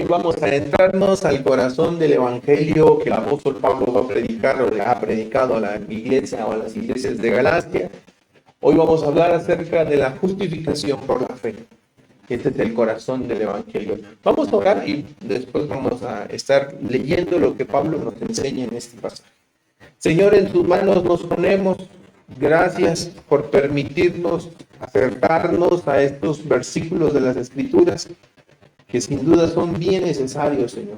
vamos a entrarnos al corazón del evangelio que el apóstol Pablo va a predicar o le ha predicado a la iglesia o a las iglesias de Galacia. Hoy vamos a hablar acerca de la justificación por la fe. Este es el corazón del evangelio. Vamos a orar y después vamos a estar leyendo lo que Pablo nos enseña en este pasaje. Señor, en tus manos nos ponemos. Gracias por permitirnos acercarnos a estos versículos de las Escrituras, que sin duda son bien necesarios, Señor.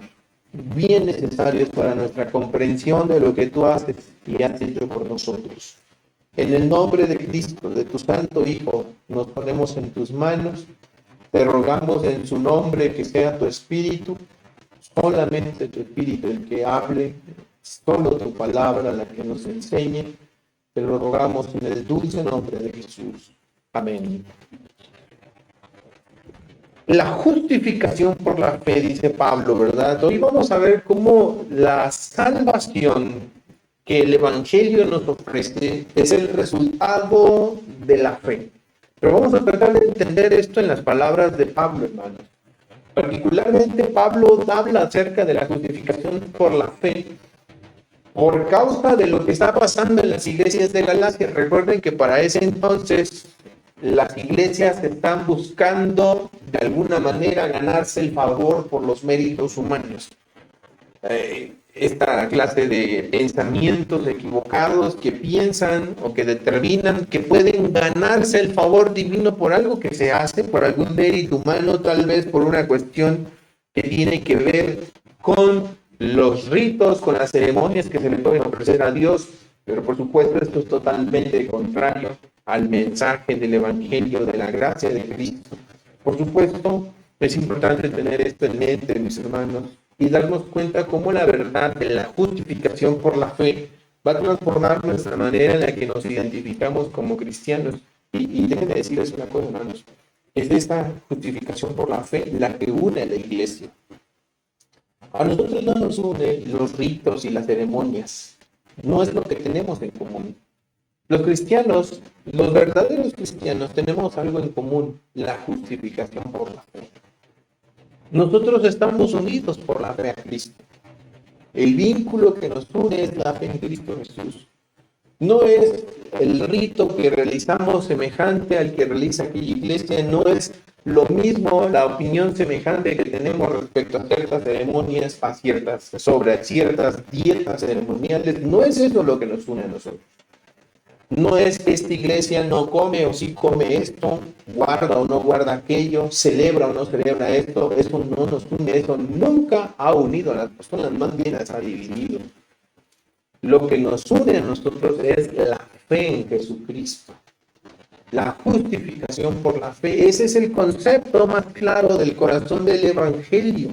Bien necesarios para nuestra comprensión de lo que tú haces y has hecho por nosotros. En el nombre de Cristo, de tu Santo Hijo, nos ponemos en tus manos. Te rogamos en su nombre que sea tu Espíritu, solamente tu Espíritu el que hable, solo tu palabra la que nos enseñe. Te lo rogamos en el dulce nombre de Jesús. Amén. La justificación por la fe, dice Pablo, ¿verdad? Hoy vamos a ver cómo la salvación que el Evangelio nos ofrece es el resultado de la fe. Pero vamos a tratar de entender esto en las palabras de Pablo, hermanos. Particularmente Pablo habla acerca de la justificación por la fe por causa de lo que está pasando en las iglesias de Galacia. Recuerden que para ese entonces las iglesias están buscando de alguna manera ganarse el favor por los méritos humanos. Esta clase de pensamientos equivocados que piensan o que determinan que pueden ganarse el favor divino por algo que se hace, por algún mérito humano, tal vez por una cuestión que tiene que ver con los ritos, con las ceremonias que se le pueden ofrecer a Dios, pero por supuesto esto es totalmente contrario al mensaje del Evangelio de la gracia de Cristo. Por supuesto, es importante tener esto en mente, mis hermanos, y darnos cuenta cómo la verdad de la justificación por la fe va a transformar nuestra manera en la que nos identificamos como cristianos. Y déjenme decirles una cosa, hermanos, es esta justificación por la fe la que une a la iglesia. A nosotros no nos une los ritos y las ceremonias, no es lo que tenemos en común. Los cristianos, los verdaderos cristianos, tenemos algo en común, la justificación por la fe. Nosotros estamos unidos por la fe a Cristo. El vínculo que nos une es la fe en Cristo Jesús. No es el rito que realizamos semejante al que realiza aquella iglesia, no es lo mismo la opinión semejante que tenemos respecto a ciertas ceremonias, sobre ciertas dietas ceremoniales. No es eso lo que nos une a nosotros. No es que esta iglesia no come o sí come esto, guarda o no guarda aquello, celebra o no celebra esto. Eso no nos une, eso nunca ha unido a las personas, más bien las ha dividido. Lo que nos une a nosotros es la fe en Jesucristo. La justificación por la fe. Ese es el concepto más claro del corazón del Evangelio.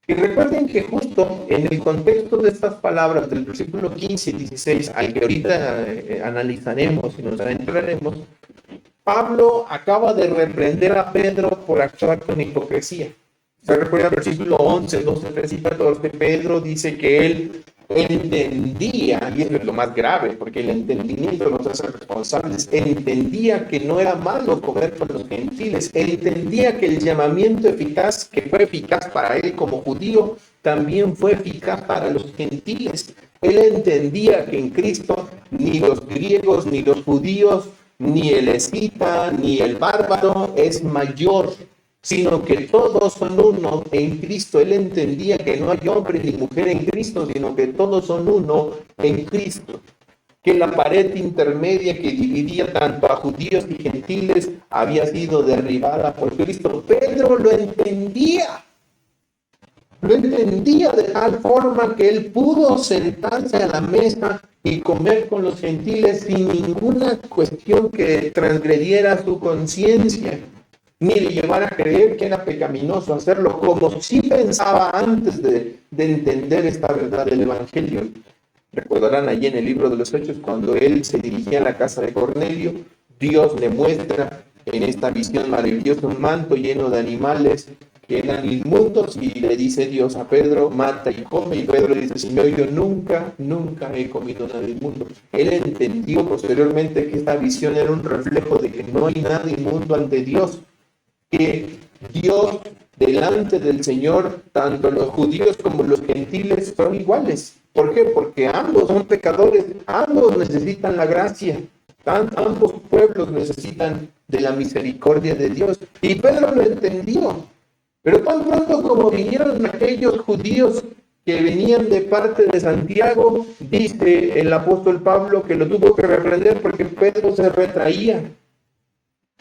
Y recuerden que justo en el contexto de estas palabras del versículo 15 y 16, al que ahorita analizaremos y nos adentraremos, Pablo acaba de reprender a Pedro por actuar con hipocresía. Se recuerda el versículo 11, 12, 13 y 14, Pedro dice que él entendía, y eso es lo más grave, porque el entendimiento nos hace responsables, entendía que no era malo comer con los gentiles, entendía que el llamamiento eficaz, que fue eficaz para él como judío, también fue eficaz para los gentiles. Él entendía que en Cristo ni los griegos, ni los judíos, ni el escita, ni el bárbaro es mayor, sino que todos son uno en Cristo. Él entendía que no hay hombre ni mujer en Cristo, sino que todos son uno en Cristo. Que la pared intermedia que dividía tanto a judíos y gentiles había sido derribada por Cristo. Pedro lo entendía. Lo entendía de tal forma que él pudo sentarse a la mesa y comer con los gentiles sin ninguna cuestión que transgrediera su conciencia, ni le llevara a creer que era pecaminoso hacerlo, como sí pensaba antes de entender esta verdad del Evangelio. Recordarán allí en el libro de los Hechos, cuando él se dirigía a la casa de Cornelio, Dios le muestra en esta visión maravillosa un manto lleno de animales que eran inmundos, y le dice Dios a Pedro, mata y come, y Pedro dice, Señor, yo nunca he comido nada inmundo. Él entendió posteriormente que esta visión era un reflejo de que no hay nada inmundo ante Dios, que Dios, delante del Señor, tanto los judíos como los gentiles son iguales. ¿Por qué? Porque ambos son pecadores, ambos necesitan la gracia, ambos pueblos necesitan de la misericordia de Dios. Y Pedro lo entendió. Pero tan pronto como vinieron aquellos judíos que venían de parte de Santiago, dice el apóstol Pablo que lo tuvo que reprender porque Pedro se retraía.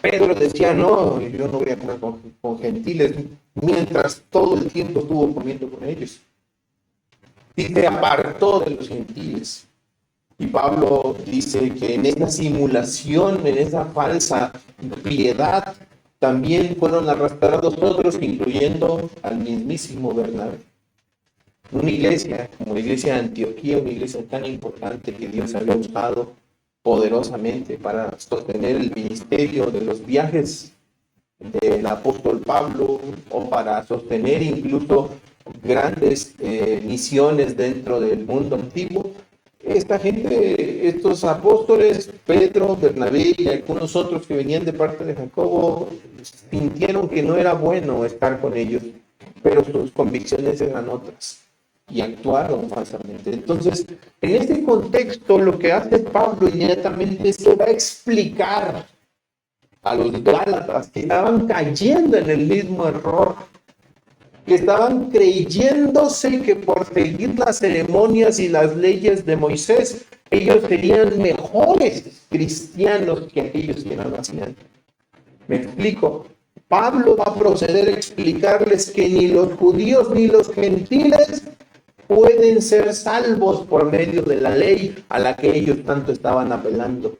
Pedro decía, no, yo no voy a comer con gentiles, mientras todo el tiempo estuvo comiendo con ellos. Y se apartó de los gentiles. Y Pablo dice que en esa simulación, en esa falsa piedad, también fueron arrastrados otros, incluyendo al mismísimo Bernabé. Una iglesia, como la iglesia de Antioquía, una iglesia tan importante que Dios había usado poderosamente para sostener el ministerio de los viajes del apóstol Pablo, o para sostener incluso grandes misiones dentro del mundo antiguo. Esta gente, estos apóstoles, Pedro, Bernabé y algunos otros que venían de parte de Jacobo, sintieron que no era bueno estar con ellos, pero sus convicciones eran otras y actuaron falsamente. Entonces, en este contexto, lo que hace Pablo inmediatamente se va a explicar a los gálatas que estaban cayendo en el mismo error, que estaban creyéndose que por seguir las ceremonias y las leyes de Moisés, ellos serían mejores cristianos que aquellos que no lo hacían. ¿Me explico? Pablo va a proceder a explicarles que ni los judíos ni los gentiles pueden ser salvos por medio de la ley a la que ellos tanto estaban apelando.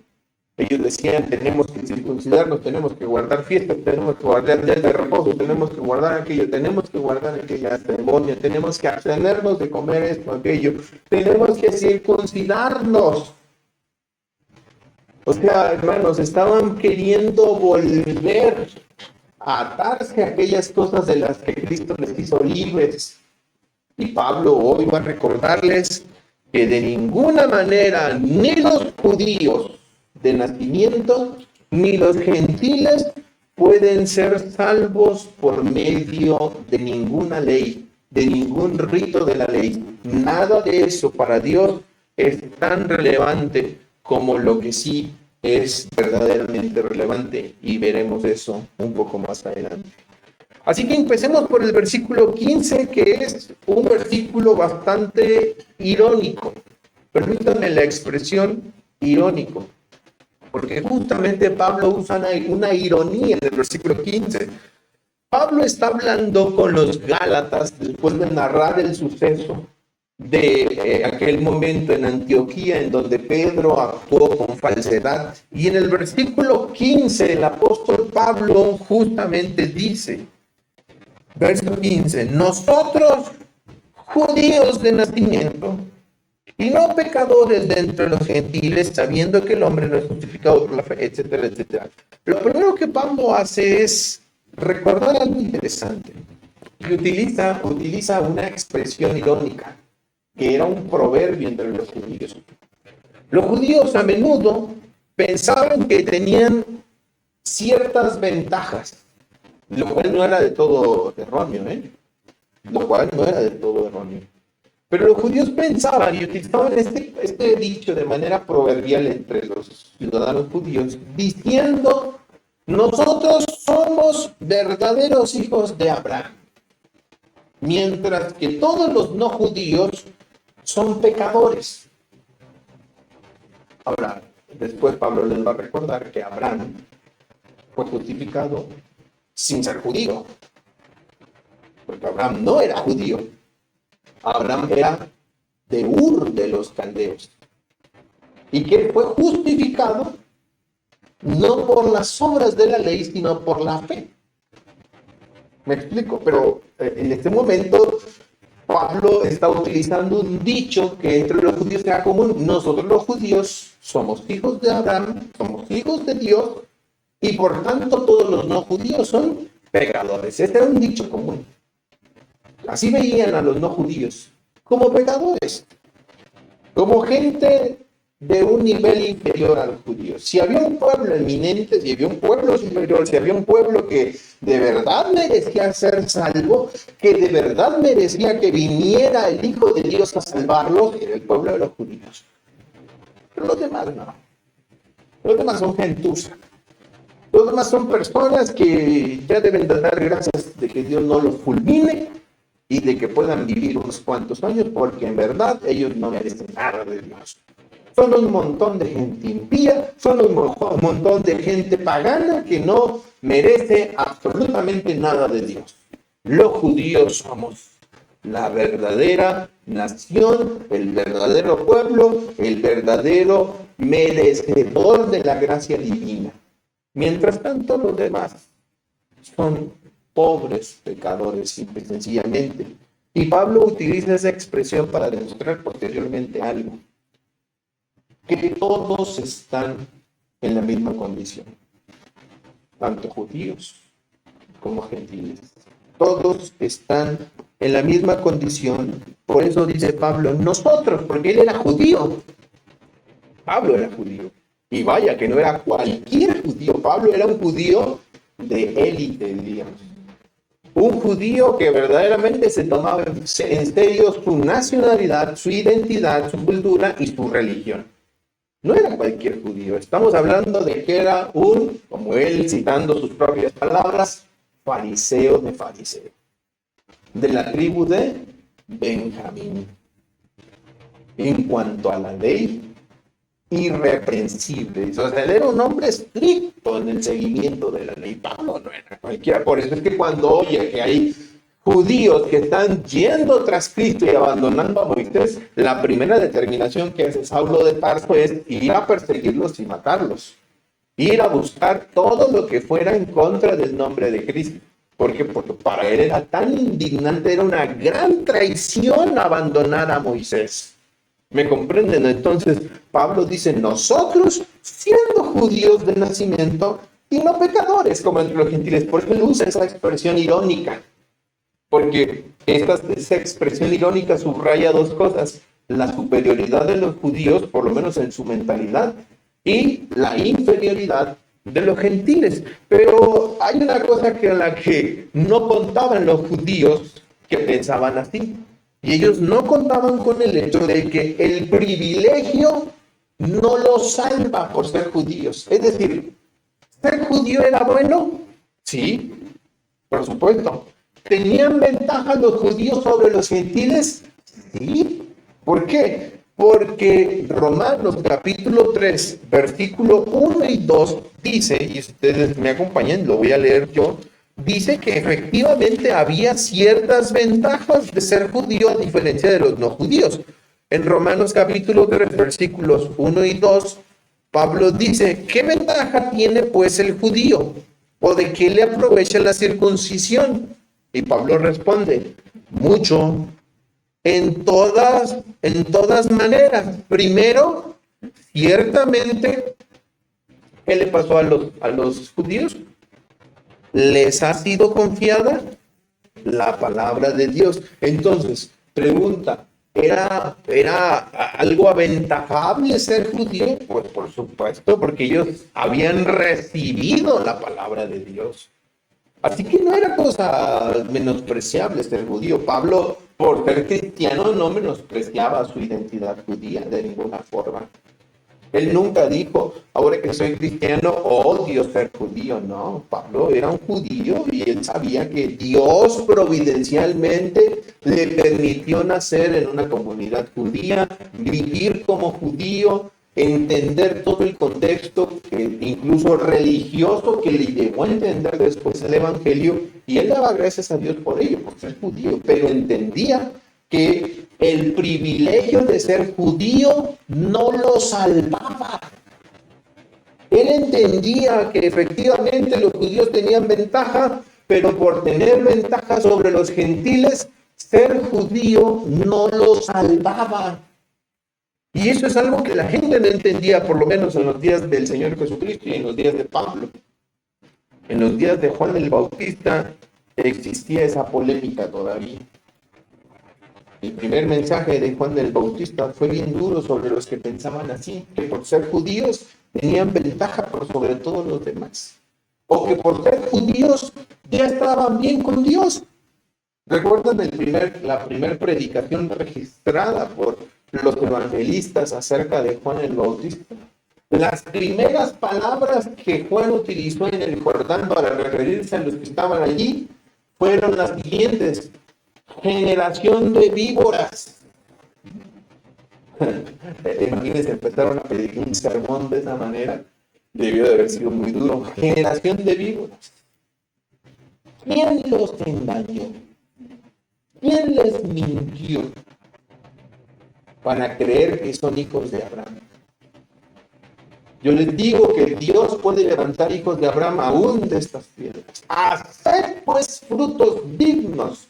Ellos decían, tenemos que circuncidarnos, tenemos que guardar fiestas, tenemos que guardar días de reposo, tenemos que guardar aquello, tenemos que guardar aquella ceremonia, tenemos que abstenernos de comer esto, aquello, tenemos que circuncidarnos. O sea, hermanos, estaban queriendo volver a atarse a aquellas cosas de las que Cristo les hizo libres. Y Pablo hoy va a recordarles que de ninguna manera ni los judíos de nacimiento ni los gentiles pueden ser salvos por medio de ninguna ley, de ningún rito de la ley. Nada de eso para Dios es tan relevante como lo que sí es verdaderamente relevante, y veremos eso un poco más adelante. Así que empecemos por el versículo 15, que es un versículo bastante irónico. Permítanme la expresión irónico, porque justamente Pablo usa una ironía en el versículo 15. Pablo está hablando con los gálatas después de narrar el suceso de aquel momento en Antioquía en donde Pedro actuó con falsedad. Y en el versículo 15 el apóstol Pablo justamente dice, verso 15, nosotros, judíos de nacimiento, y no pecadores de entre los gentiles, sabiendo que el hombre no es justificado por la fe, etcétera, etcétera. Lo primero que Pablo hace es recordar algo interesante. Y utiliza una expresión irónica, que era un proverbio entre los judíos. Los judíos a menudo pensaban que tenían ciertas ventajas, lo cual no era de todo erróneo, Pero los judíos pensaban y utilizaban este dicho de manera proverbial entre los ciudadanos judíos, diciendo, nosotros somos verdaderos hijos de Abraham, mientras que todos los no judíos son pecadores. Ahora, después Pablo les va a recordar que Abraham fue justificado sin ser judío, porque Abraham no era judío. Abraham era de Ur de los caldeos, y que fue justificado no por las obras de la ley, sino por la fe. Me explico, pero en este momento Pablo está utilizando un dicho que entre los judíos era común. Nosotros los judíos somos hijos de Abraham, somos hijos de Dios, y por tanto todos los no judíos son pecadores. Este era un dicho común. Así veían a los no judíos, como pecadores, como gente de un nivel inferior a los judíos. Si había un pueblo eminente, si había un pueblo superior, si había un pueblo que de verdad merecía ser salvo, que de verdad merecía que viniera el Hijo de Dios a salvarlos, era el pueblo de los judíos. Pero los demás no. Los demás son gentuza. Los demás son personas que ya deben de dar gracias de que Dios no los fulmine y de que puedan vivir unos cuantos años, porque en verdad ellos no merecen nada de Dios. Son un montón de gente impía, son un montón de gente pagana que no merece absolutamente nada de Dios. Los judíos somos la verdadera nación, el verdadero pueblo, el verdadero merecedor de la gracia divina. Mientras tanto, los demás son pobres pecadores, simple y sencillamente. Y Pablo utiliza esa expresión para demostrar posteriormente algo: que todos están en la misma condición, tanto judíos como gentiles. Todos están en la misma condición. Por eso dice Pablo, nosotros, porque él era judío. Pablo era judío. Y vaya que no era cualquier judío. Pablo era un judío de élite, digamos. Un judío que verdaderamente se tomaba en serio su nacionalidad, su identidad, su cultura y su religión. No era cualquier judío. Estamos hablando de que era un, como él citando sus propias palabras, fariseo de fariseo, de la tribu de Benjamín. En cuanto a la ley, irreprensible. O sea, él era un hombre estricto en el seguimiento de la ley. Pablo no era cualquiera. Por eso es que cuando oye que hay judíos que están yendo tras Cristo y abandonando a Moisés, la primera determinación que hace Saulo de Tarso es ir a perseguirlos y matarlos. Ir a buscar todo lo que fuera en contra del nombre de Cristo. ¿Por qué? Porque para él era tan indignante, era una gran traición abandonar a Moisés. ¿Me comprenden? Entonces, Pablo dice, nosotros, siendo judíos de nacimiento y no pecadores como entre los gentiles. Por eso él usa esa expresión irónica. Porque esa expresión irónica subraya dos cosas: la superioridad de los judíos, por lo menos en su mentalidad, y la inferioridad de los gentiles. Pero hay una cosa que a la que no contaban los judíos que pensaban así. Y ellos no contaban con el hecho de que el privilegio no los salva por ser judíos. Es decir, ¿ser judío era bueno? Sí, por supuesto. ¿Tenían ventaja los judíos sobre los gentiles? Sí. ¿Por qué? Porque Romanos capítulo 3, versículo 1 y 2 dice, y ustedes me acompañan, lo voy a leer yo, dice que efectivamente había ciertas ventajas de ser judío a diferencia de los no judíos. En Romanos capítulo 3, versículos 1 y 2, Pablo dice, ¿qué ventaja tiene pues el judío? ¿O de qué le aprovecha la circuncisión? Y Pablo responde, mucho, en todas maneras. Primero, ciertamente, ¿qué le pasó a los judíos? Les ha sido confiada la palabra de Dios. Entonces, pregunta, ¿era algo aventajable ser judío? Pues por supuesto, porque ellos habían recibido la palabra de Dios. Así que no era cosa menospreciable ser judío. Pablo, por ser cristiano, no menospreciaba su identidad judía de ninguna forma. Él nunca dijo, ahora que soy cristiano, odio ser judío. No, Pablo era un judío y él sabía que Dios providencialmente le permitió nacer en una comunidad judía, vivir como judío, entender todo el contexto, incluso religioso, que le llevó a entender después el Evangelio, y él daba gracias a Dios por ello, por ser judío, pero entendía que el privilegio de ser judío no lo salvaba. Él entendía que efectivamente los judíos tenían ventaja, pero por tener ventaja sobre los gentiles, ser judío no lo salvaba. Y eso es algo que la gente no entendía, por lo menos en los días del Señor Jesucristo y en los días de Pablo. En los días de Juan el Bautista existía esa polémica todavía. El primer mensaje de Juan el Bautista fue bien duro sobre los que pensaban así, que por ser judíos tenían ventaja por sobre todos los demás, o que por ser judíos ya estaban bien con Dios. ¿Recuerdan la primera predicación registrada por los evangelistas acerca de Juan el Bautista? Las primeras palabras que Juan utilizó en el Jordán para referirse a los que estaban allí fueron las siguientes: generación de víboras. Imagínense, empezaron a pedir un sermón de esa manera. Debió de haber sido muy duro. Generación de víboras. ¿Quién los engañó? ¿Quién les mintió para creer que son hijos de Abraham? Yo les digo que Dios puede levantar hijos de Abraham aún de estas piedras. Haced pues frutos dignos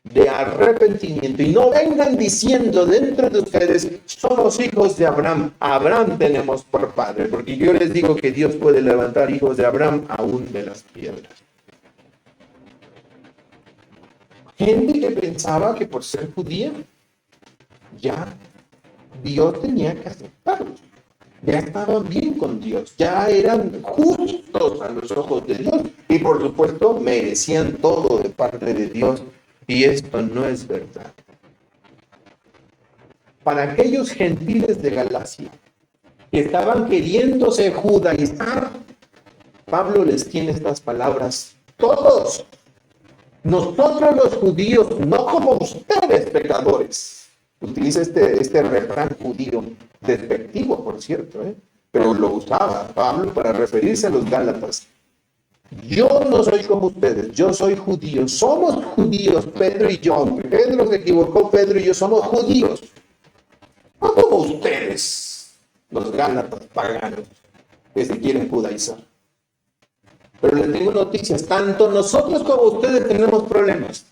de arrepentimiento y no vengan diciendo dentro de ustedes: somos hijos de Abraham, Abraham tenemos por padre, porque yo les digo que Dios puede levantar hijos de Abraham aún de las piedras. Gente que pensaba que por ser judía ya Dios tenía que aceptarlos, ya estaban bien con Dios, ya eran justos a los ojos de Dios y por supuesto merecían todo de parte de Dios. Y esto no es verdad. Para aquellos gentiles de Galacia que estaban queriéndose judaizar, Pablo les tiene estas palabras: todos, nosotros los judíos, no como ustedes pecadores. Utiliza este refrán judío, despectivo por cierto, pero lo usaba Pablo para referirse a los gálatas. Yo no soy como ustedes, yo soy judío, somos judíos, Pedro y yo. Pedro se equivocó, Pedro y yo somos judíos, no como ustedes, los gálatas paganos que se quieren judaizar. Pero les tengo noticias: tanto nosotros como ustedes tenemos problemas.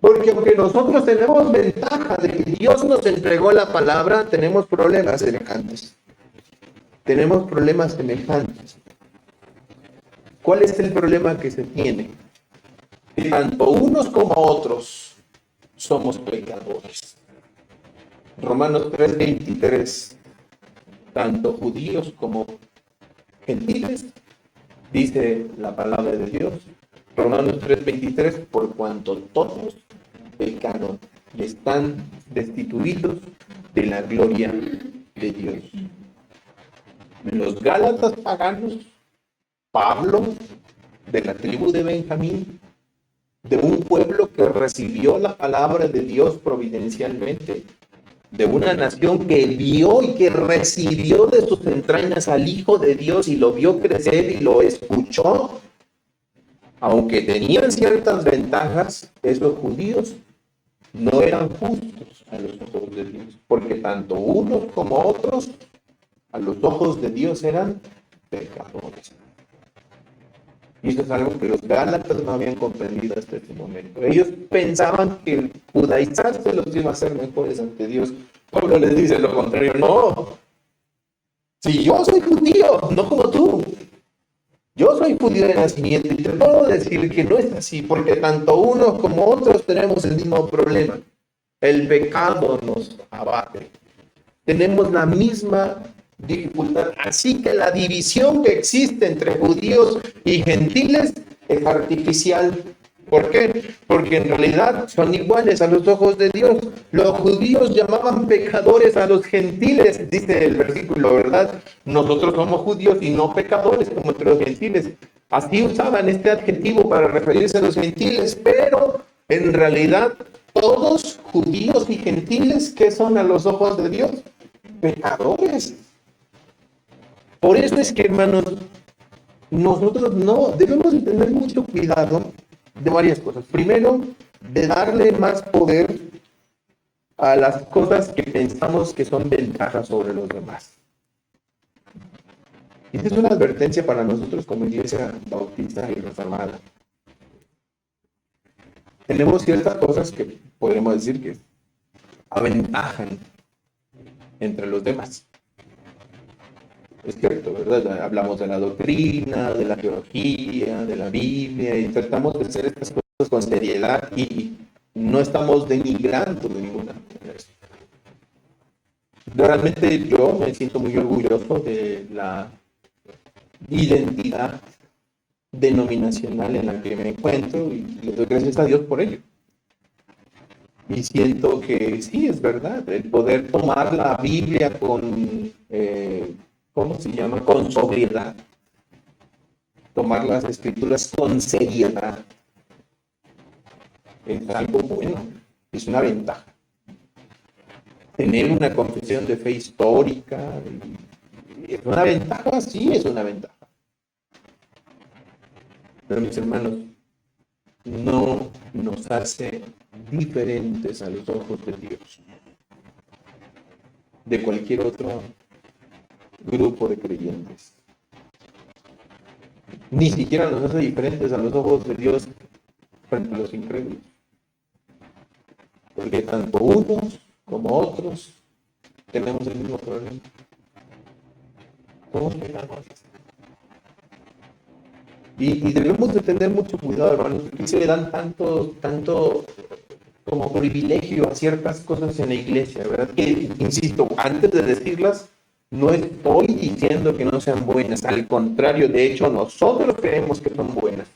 Porque aunque nosotros tenemos ventaja de que Dios nos entregó la palabra, tenemos problemas semejantes. Tenemos problemas semejantes. ¿Cuál es el problema que se tiene? Que tanto unos como otros somos pecadores. Romanos 3:23. Tanto judíos como gentiles, dice la palabra de Dios. Romanos 3:23, por cuanto todos pecaron y están destituidos de la gloria de Dios. Los gálatas paganos, Pablo, de la tribu de Benjamín, de un pueblo que recibió la palabra de Dios providencialmente, de una nación que vio y que recibió de sus entrañas al Hijo de Dios y lo vio crecer y lo escuchó. Aunque tenían ciertas ventajas, esos judíos no eran justos a los ojos de Dios, porque tanto unos como otros a los ojos de Dios eran pecadores. Y esto es algo que los gálatas no habían comprendido hasta este momento. Ellos pensaban que el judaizarse los iba a hacer mejores ante Dios. Pablo les dice lo contrario: no, si yo soy judío, no como tú. Yo soy judío de nacimiento y te puedo decir que no es así, porque tanto unos como otros tenemos el mismo problema. El pecado nos abate. Tenemos la misma dificultad. Así que la división que existe entre judíos y gentiles es artificial. ¿Por qué? Porque en realidad son iguales a los ojos de Dios. Los judíos llamaban pecadores a los gentiles, dice el versículo, ¿verdad? Nosotros somos judíos y no pecadores como entre los gentiles. Así usaban este adjetivo para referirse a los gentiles, pero en realidad todos, judíos y gentiles, ¿qué son a los ojos de Dios? Pecadores. Por eso es que, hermanos, nosotros no debemos tener mucho cuidado de varias cosas. Primero, de darle más poder a las cosas que pensamos que son ventajas sobre los demás. Y esta es una advertencia para nosotros como Iglesia Bautista y Reformada. Tenemos ciertas cosas que podemos decir que aventajan entre los demás. Es cierto, ¿verdad? Hablamos de la doctrina, de la teología, de la Biblia, y tratamos de hacer estas cosas con seriedad y No estamos denigrando de ninguna manera esto. Realmente yo me siento muy orgulloso de la identidad denominacional en la que me encuentro y le doy gracias a Dios por ello. Y siento que sí, es verdad, el poder tomar la Biblia con, ¿cómo se llama? Con sobriedad, tomar las escrituras con seriedad, es algo bueno, es una ventaja. Tener una confesión de fe histórica, ¿es una ventaja? Sí, es una ventaja. Pero mis hermanos, no nos hace diferentes a los ojos de Dios de cualquier otro grupo de creyentes. Ni siquiera nos hace diferentes a los ojos de Dios frente a los incrédulos. Porque tanto unos como otros tenemos el mismo problema. Somos pecadores. Y debemos de tener mucho cuidado, hermanos, porque se le dan tanto como privilegio a ciertas cosas en la iglesia, ¿verdad? Que, insisto, antes de decirlas, no estoy diciendo que no sean buenas, al contrario, de hecho, nosotros creemos que son buenas.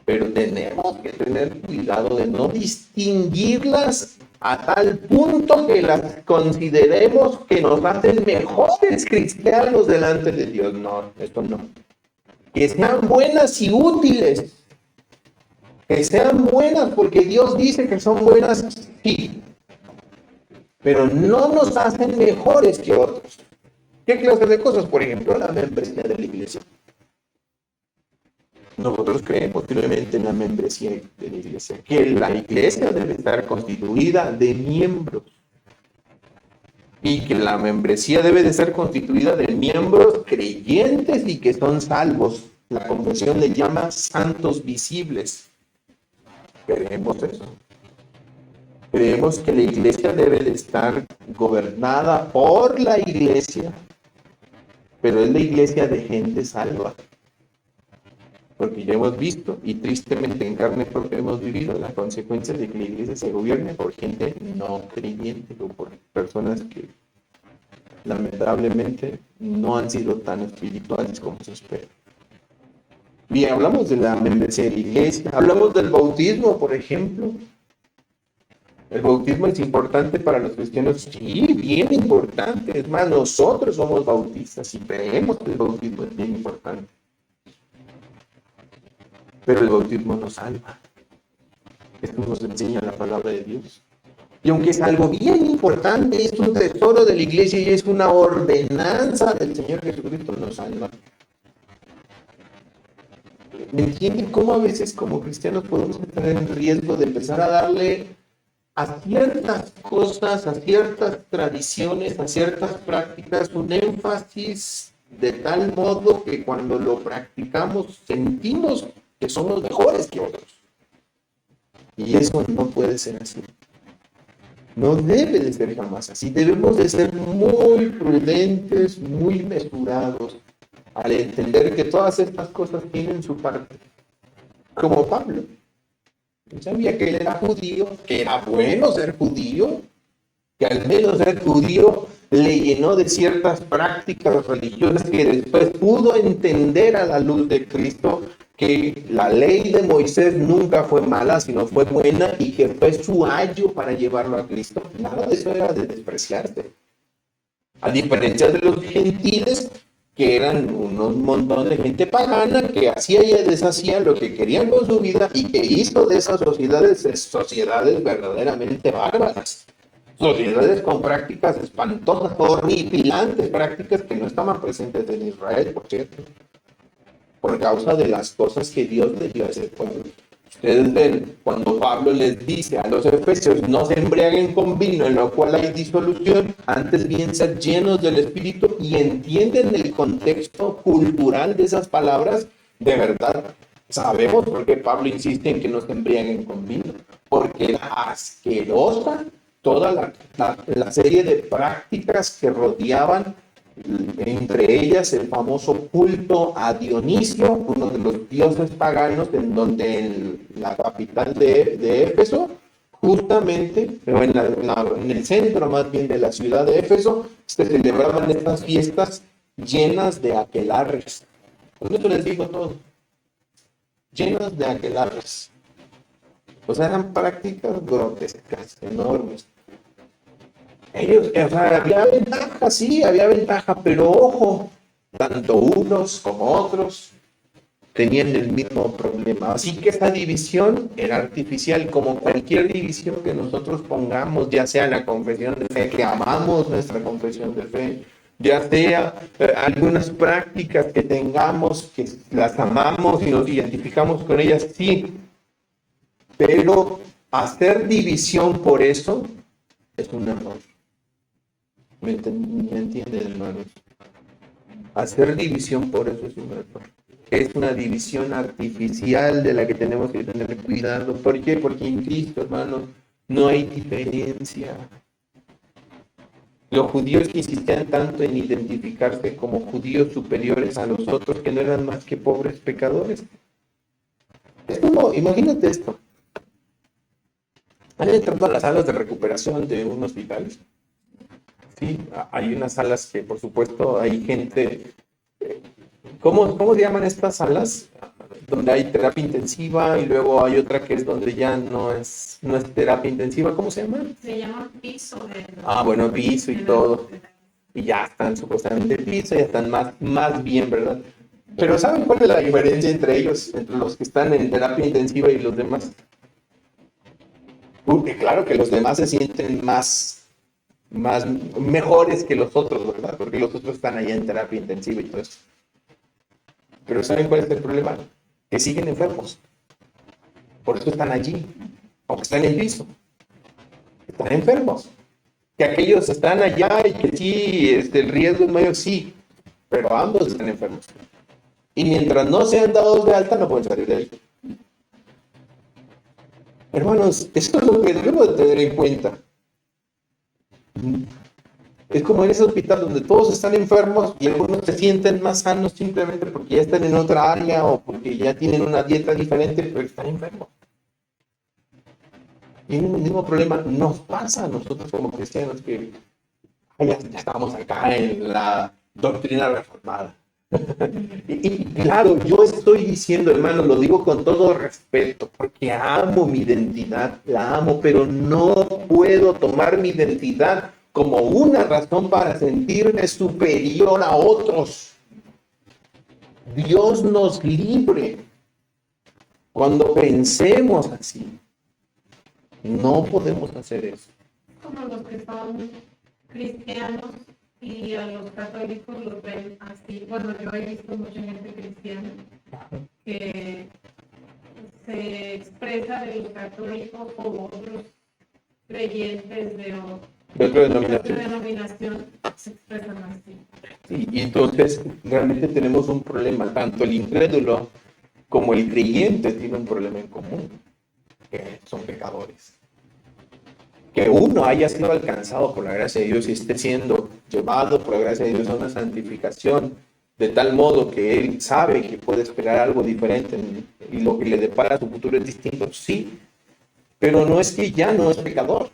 Pero tenemos que tener cuidado de no distinguirlas a tal punto que las consideremos que nos hacen mejores cristianos delante de Dios. No, esto no. Que sean buenas y útiles. Que sean buenas porque Dios dice que son buenas, sí. Pero no nos hacen mejores que otros. ¿Qué clase de cosas? Por ejemplo, la membresía de la iglesia. Nosotros creemos firmemente en la membresía de la iglesia, que la iglesia debe estar constituida de miembros y que la membresía debe de ser constituida de miembros creyentes y que son salvos. La confesión le llama santos visibles. Creemos eso. Creemos que la iglesia debe de estar gobernada por la iglesia, pero es la iglesia de gente salva. Porque ya hemos visto, y tristemente en carne propia hemos vivido, la consecuencia de que la iglesia se gobierne por gente no creyente o por personas que lamentablemente no han sido tan espirituales como se espera. Bien, hablamos de la membresía de la iglesia, hablamos del bautismo, por ejemplo. ¿El bautismo es importante para los cristianos? Sí, bien importante. Es más, nosotros somos bautistas y creemos que el bautismo es bien importante. Pero el bautismo nos salva. Esto nos enseña la palabra de Dios. Y aunque es algo bien importante, es un tesoro de la iglesia y es una ordenanza del Señor Jesucristo, nos salva. ¿Me entienden cómo a veces como cristianos podemos estar en riesgo de empezar a darle a ciertas cosas, a ciertas tradiciones, a ciertas prácticas un énfasis de tal modo que cuando lo practicamos sentimos que somos mejores que otros? Y eso no puede ser así. No debe de ser jamás así. Debemos de ser muy prudentes, muy mesurados, al entender que todas estas cosas tienen su parte. Como Pablo. Él sabía que él era judío, que era bueno ser judío, que al menos ser judío le llenó de ciertas prácticas religiosas que después pudo entender a la luz de Cristo que la ley de Moisés nunca fue mala, sino fue buena y que fue su ayo para llevarlo a Cristo. Nada de eso era de despreciarse. A diferencia de los gentiles, que eran unos montón de gente pagana que hacía y deshacía lo que querían con su vida y que hizo de esas sociedades verdaderamente bárbaras. Sociedades con prácticas espantosas, horripilantes, prácticas que no estaban presentes en Israel, por cierto, por causa de las cosas que Dios le dio a ese pueblo. Ustedes ven, cuando Pablo les dice a los efesios, no se embriaguen con vino, en lo cual hay disolución, antes bien ser llenos del Espíritu, y entienden el contexto cultural de esas palabras, de verdad, sabemos por qué Pablo insiste en que no se embriaguen con vino, porque era asquerosa toda la serie de prácticas que rodeaban Entre ellas el famoso culto a Dionisio, uno de los dioses paganos, en donde en la capital de Éfeso, justamente, pero en el centro más bien de la ciudad de Éfeso, se celebraban estas fiestas llenas de aquelarres. Con eso les digo todo, llenas de aquelarres. O sea, eran prácticas grotescas, enormes. Ellos, o sea, había ventaja, sí, había ventaja, pero ojo, tanto unos como otros tenían el mismo problema. Así que esa división era artificial, como cualquier división que nosotros pongamos, ya sea la confesión de fe, que amamos nuestra confesión de fe, ya sea algunas prácticas que tengamos, que las amamos y nos identificamos con ellas, sí, pero hacer división por eso es un error. ¿Me entiendes, hermanos? Hacer división por eso es un error. Es una división artificial de la que tenemos que tener cuidado. ¿Por qué? Porque en Cristo, hermanos, no hay diferencia. Los judíos que insistían tanto en identificarse como judíos superiores a los otros, que no eran más que pobres pecadores. Es como, imagínate esto. ¿Han entrado a las salas de recuperación de un hospital? Sí, hay unas salas que, por supuesto, hay gente. ¿Cómo se llaman estas salas? Donde hay terapia intensiva y luego hay otra que es donde ya no es terapia intensiva. ¿Cómo se llama? Se llama piso. Bueno, piso y todo. Y ya están supuestamente en piso, ya están más bien, ¿verdad? Pero ¿saben cuál es la diferencia entre ellos, entre los que están en terapia intensiva y los demás? Porque claro que los demás se sienten mejores que los otros, ¿verdad? Porque los otros están allá en terapia intensiva y todo eso. Pero ¿saben cuál es el problema? Que siguen enfermos. Por eso están allí, aunque están en el piso. Están enfermos. Que aquellos están allá y que sí, el riesgo es mayor, sí, pero ambos están enfermos. Y mientras no sean dados de alta, no pueden salir de ahí. Hermanos, eso es lo que debemos de tener en cuenta. Es como en ese hospital donde todos están enfermos y algunos se sienten más sanos simplemente porque ya están en otra área o porque ya tienen una dieta diferente, pero están enfermos. Y el mismo problema nos pasa a nosotros como cristianos, que ya estamos acá en la doctrina reformada. Y claro, yo estoy diciendo, hermano, lo digo con todo respeto, porque amo mi identidad, la amo, pero no puedo tomar mi identidad como una razón para sentirme superior a otros. Dios nos libre cuando pensemos así. No podemos hacer eso. Como los que son cristianos y a los católicos los ven así. Bueno, yo he visto mucha gente cristiana que se expresa de los católicos como otros creyentes de otra denominación se expresan así. Y entonces realmente tenemos un problema, tanto el incrédulo como el creyente tiene un problema en común, que son pecadores. Que uno haya sido alcanzado por la gracia de Dios y esté siendo llevado por la gracia de Dios a una santificación, de tal modo que él sabe que puede esperar algo diferente y lo que le depara su futuro es distinto, sí, pero no es que ya no es pecador.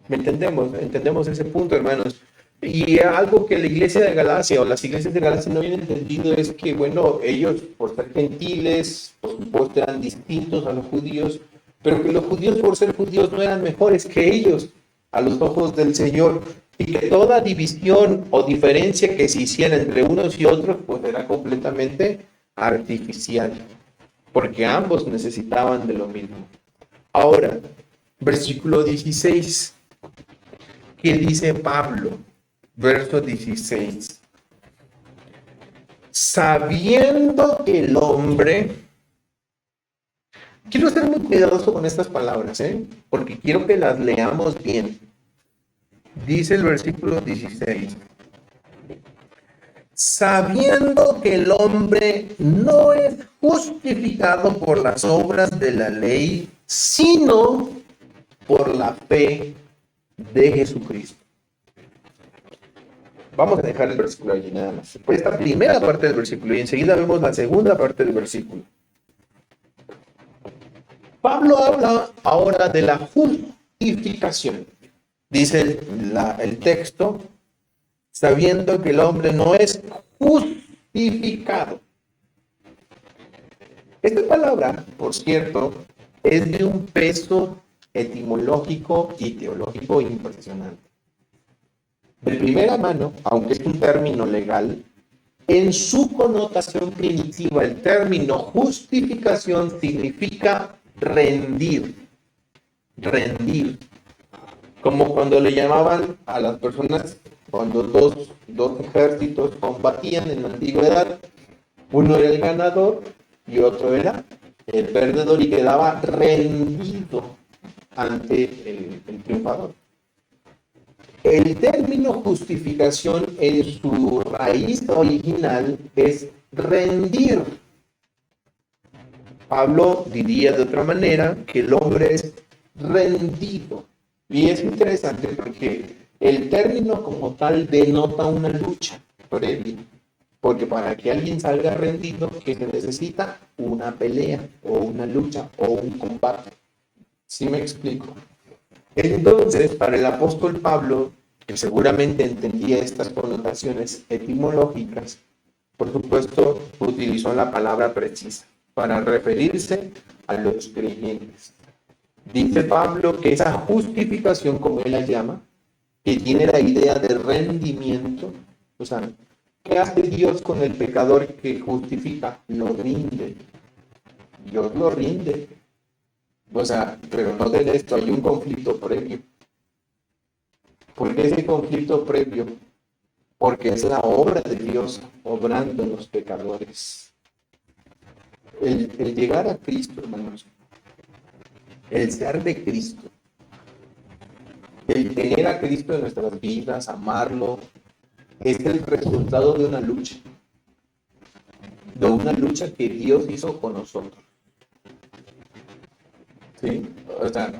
¿Me entendemos? Entendemos ese punto, hermanos. Y algo que la iglesia de Galacia o las iglesias de Galacia no habían entendido es que, bueno, ellos por ser gentiles, por supuesto eran distintos a los judíos, pero que los judíos por ser judíos no eran mejores que ellos a los ojos del Señor, y que toda división o diferencia que se hiciera entre unos y otros pues era completamente artificial, porque ambos necesitaban de lo mismo. Ahora, versículo 16, ¿qué dice Pablo? Verso 16. Sabiendo que el hombre... Quiero ser muy cuidadoso con estas palabras, porque quiero que las leamos bien. Dice el versículo 16. Sabiendo que el hombre no es justificado por las obras de la ley, sino por la fe de Jesucristo. Vamos a dejar el versículo allí nada más. Pues esta primera parte del versículo y enseguida vemos la segunda parte del versículo. Pablo habla ahora de la justificación. Dice el texto, sabiendo que el hombre no es justificado. Esta palabra, por cierto, es de un peso etimológico y teológico impresionante. De primera mano, aunque es un término legal, en su connotación primitiva, el término justificación significa rendir. Rendir. Como cuando le llamaban a las personas, cuando dos ejércitos combatían en la antigüedad, uno era el ganador y otro era el perdedor y quedaba rendido ante el triunfador. El término justificación en su raíz original es rendir. Pablo diría de otra manera que el hombre es rendido. Y es interesante porque el término como tal denota una lucha previa. Porque para que alguien salga rendido, ¿qué se necesita? Una pelea o una lucha o un combate. ¿Sí me explico? Entonces, para el apóstol Pablo, que seguramente entendía estas connotaciones etimológicas, por supuesto, utilizó la palabra precisa para referirse a los creyentes. Dice Pablo que esa justificación, como él la llama, que tiene la idea de rendimiento, o sea, ¿qué hace Dios con el pecador que justifica? Lo rinde. Dios lo rinde. O sea, pero no de esto, hay un conflicto previo. ¿Por qué ese conflicto previo? Porque es la obra de Dios obrando en los pecadores. El llegar a Cristo, hermanos, el ser de Cristo, el tener a Cristo en nuestras vidas, amarlo, es el resultado de una lucha que Dios hizo con nosotros. ¿Sí? O sea,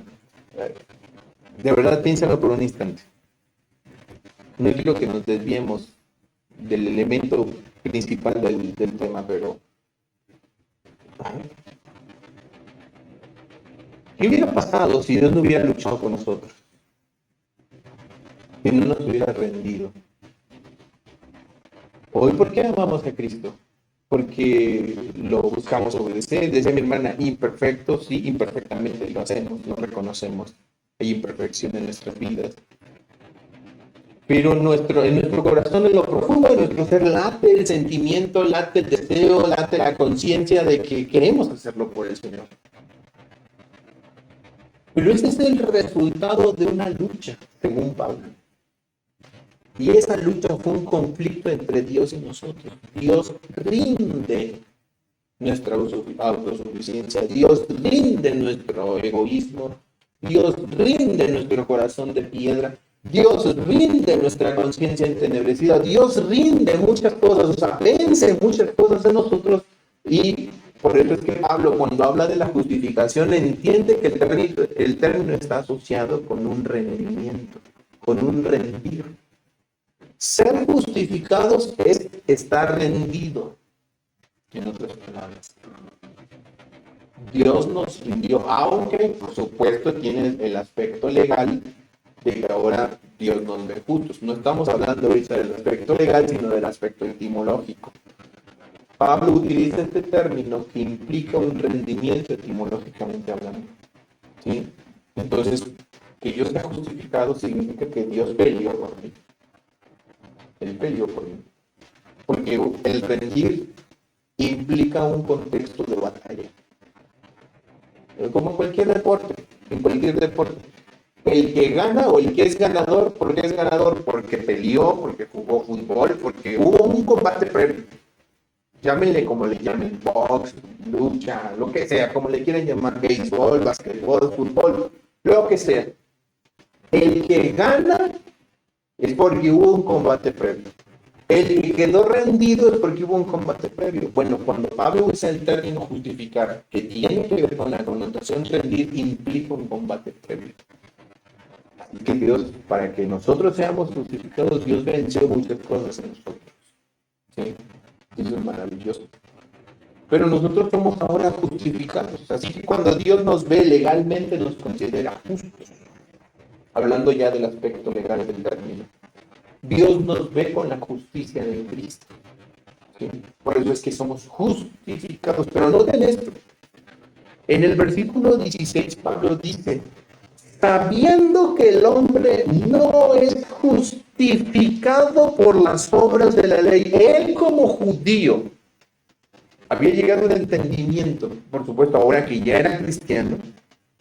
de verdad piénsalo por un instante. No quiero que nos desviemos del elemento principal del tema, pero ¿qué hubiera pasado si Dios no hubiera luchado con nosotros? Si no nos hubiera rendido. Hoy, ¿por qué amamos a Cristo? Porque lo buscamos obedecer. Decía mi hermana, imperfecto, sí, imperfectamente lo hacemos, lo reconocemos. Hay imperfección en nuestras vidas. Pero en nuestro corazón, en lo profundo de nuestro ser, late el sentimiento, late el deseo, late la conciencia de que queremos hacerlo por el Señor. Pero ese es el resultado de una lucha, según Pablo. Y esa lucha fue un conflicto entre Dios y nosotros. Dios rinde nuestra autosuficiencia, Dios rinde nuestro egoísmo, Dios rinde nuestro corazón de piedra, Dios rinde nuestra conciencia entenebrecida, Dios rinde muchas cosas, o sea, vence muchas cosas de nosotros. Y por eso es que Pablo, cuando habla de la justificación, entiende que el término está asociado con un rendimiento, con un rendir. Ser justificados es estar rendido. En otras palabras, Dios nos rindió, aunque por supuesto tiene el aspecto legal de que ahora Dios nos ve justos. No estamos hablando ahorita del aspecto legal, sino del aspecto etimológico. Pablo utiliza este término que implica un rendimiento etimológicamente hablando. ¿Sí? Entonces, que yo sea justificado significa que Dios peleó por mí. Él peleó por mí. Porque el rendir implica un contexto de batalla. Como en cualquier deporte, el que gana o el que es ganador, ¿por qué es ganador? Porque peleó, porque jugó fútbol, porque hubo un combate previo. Llámenle como le llamen, box, lucha, lo que sea, como le quieran llamar, béisbol, basquetbol, fútbol, lo que sea. El que gana es porque hubo un combate previo. El que quedó rendido es porque hubo un combate previo. Bueno, cuando Pablo usa el término justificar, que tiene que ver con la connotación rendir, implica un combate previo. Y que Dios, para que nosotros seamos justificados, Dios venció muchas cosas en nosotros. ¿Sí? Eso es maravilloso. Pero nosotros somos ahora justificados. Así que cuando Dios nos ve legalmente, nos considera justos. Hablando ya del aspecto legal del término. Dios nos ve con la justicia de Cristo. ¿Sí? Por eso es que somos justificados. Pero noten esto. En el versículo 16, Pablo dice: sabiendo que el hombre no es justificado por las obras de la ley, él como judío había llegado al entendimiento, por supuesto, ahora que ya era cristiano,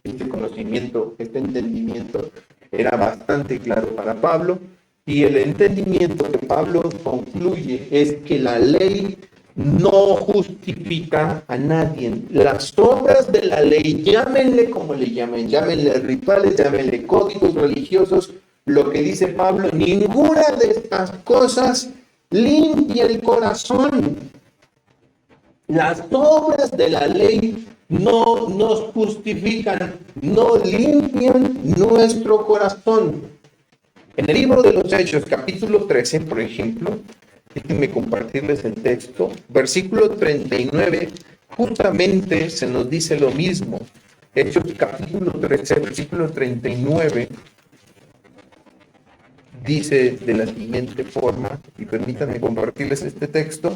este conocimiento, este entendimiento era bastante claro para Pablo, y el entendimiento que Pablo concluye es que la ley no justifica a nadie. Las obras de la ley, llámenle como le llamen, llámenle rituales, llámenle códigos religiosos, lo que dice Pablo, ninguna de estas cosas limpia el corazón. Las obras de la ley no nos justifican, no limpian nuestro corazón. En el libro de los Hechos, capítulo 13, por ejemplo, déjenme compartirles el texto, versículo 39, justamente se nos dice lo mismo. Hechos, capítulo 13, versículo 39, dice de la siguiente forma, y permítanme compartirles este texto.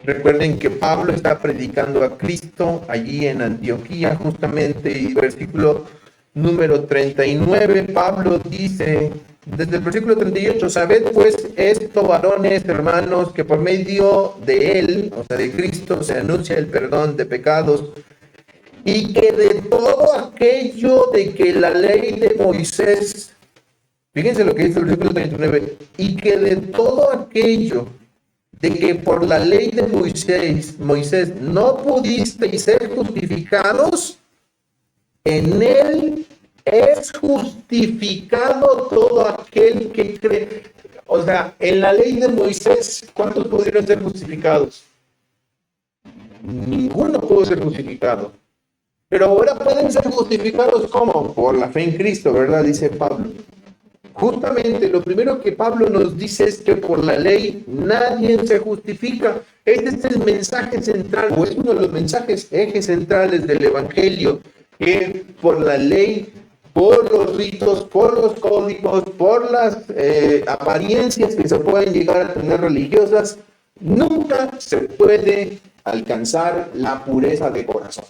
Recuerden que Pablo está predicando a Cristo allí en Antioquía, justamente, y versículo número 39, Pablo dice, desde el versículo 38, sabed pues esto, varones, hermanos, que por medio de él, o sea, de Cristo, se anuncia el perdón de pecados, y que de todo aquello de que la ley de Moisés, fíjense lo que dice el versículo 39, y que de todo aquello de que por la ley de Moisés no pudisteis ser justificados, en él es justificado todo aquel que cree. O sea, en la ley de Moisés, ¿cuántos pudieron ser justificados? Ninguno pudo ser justificado. Pero ahora pueden ser justificados, ¿cómo? Por la fe en Cristo, ¿verdad? Dice Pablo. Justamente lo primero que Pablo nos dice es que por la ley nadie se justifica. Este es el mensaje central, o es uno de los mensajes ejes centrales del Evangelio, que por la ley, por los ritos, por los códigos, por las apariencias que se pueden llegar a tener religiosas, nunca se puede alcanzar la pureza de corazón.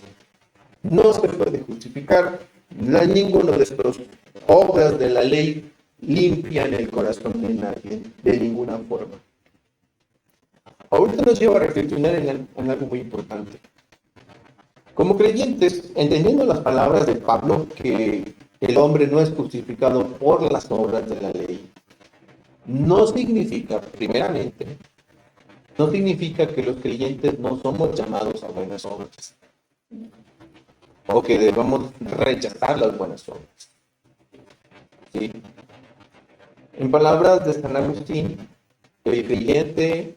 No se puede justificar. Ninguno de estos obras de la ley limpian el corazón de nadie, de ninguna forma. Ahorita nos lleva a reflexionar en algo muy importante. Como creyentes, entendiendo las palabras de Pablo, que el hombre no es justificado por las obras de la ley, no significa, primeramente, no significa que los creyentes no somos llamados a buenas obras, o que debamos rechazar las buenas obras. ¿Sí? En palabras de San Agustín, el creyente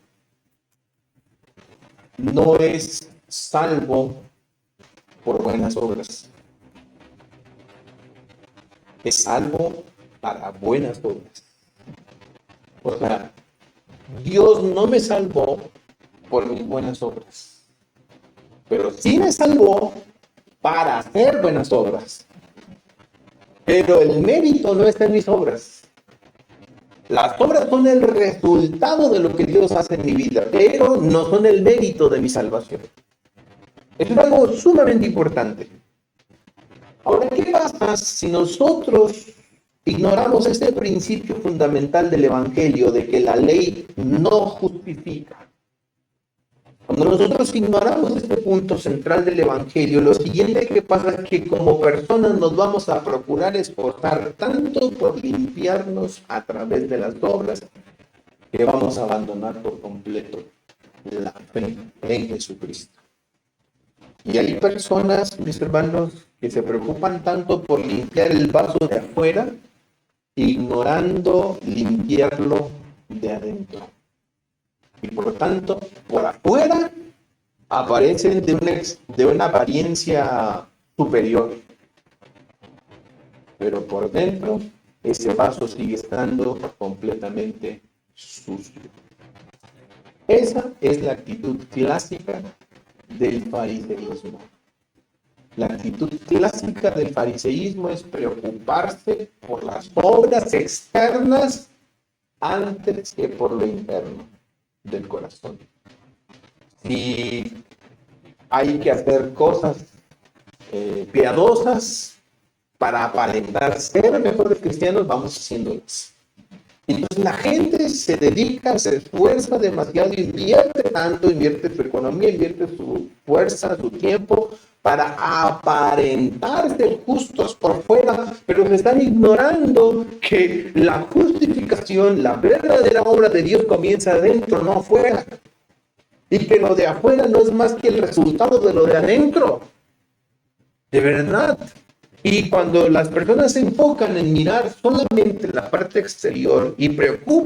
no es salvo por buenas obras. Es salvo para buenas obras. O sea, Dios no me salvó por mis buenas obras, pero sí me salvó para hacer buenas obras. Pero el mérito no está en mis obras. Las obras son el resultado de lo que Dios hace en mi vida, pero no son el mérito de mi salvación. Esto es algo sumamente importante. Ahora, ¿qué pasa si nosotros ignoramos este principio fundamental del Evangelio de que la ley no justifica? Cuando nosotros ignoramos este punto central del Evangelio, lo siguiente que pasa es que como personas nos vamos a procurar esforzar tanto por limpiarnos a través de las obras que vamos a abandonar por completo la fe en Jesucristo. Y hay personas, mis hermanos, que se preocupan tanto por limpiar el vaso de afuera, ignorando limpiarlo de adentro. Y por tanto, por afuera aparecen de una apariencia superior. pero por dentro ese vaso sigue estando completamente sucio. Esa es la actitud clásica del fariseísmo. La actitud clásica del fariseísmo es preocuparse por las obras externas antes que por lo interno del corazón. Si hay que hacer cosas piadosas para aparentar ser mejores cristianos, vamos haciéndolas. Entonces la gente se dedica, se esfuerza demasiado, invierte su economía, invierte su fuerza, su tiempo para aparentar ser justos por fuera, pero se están ignorando que la justificación, la verdadera obra de Dios comienza adentro, no afuera. Y que lo de afuera no es más que el resultado de lo de adentro. De verdad. Y cuando las personas se enfocan en mirar solamente la parte exterior y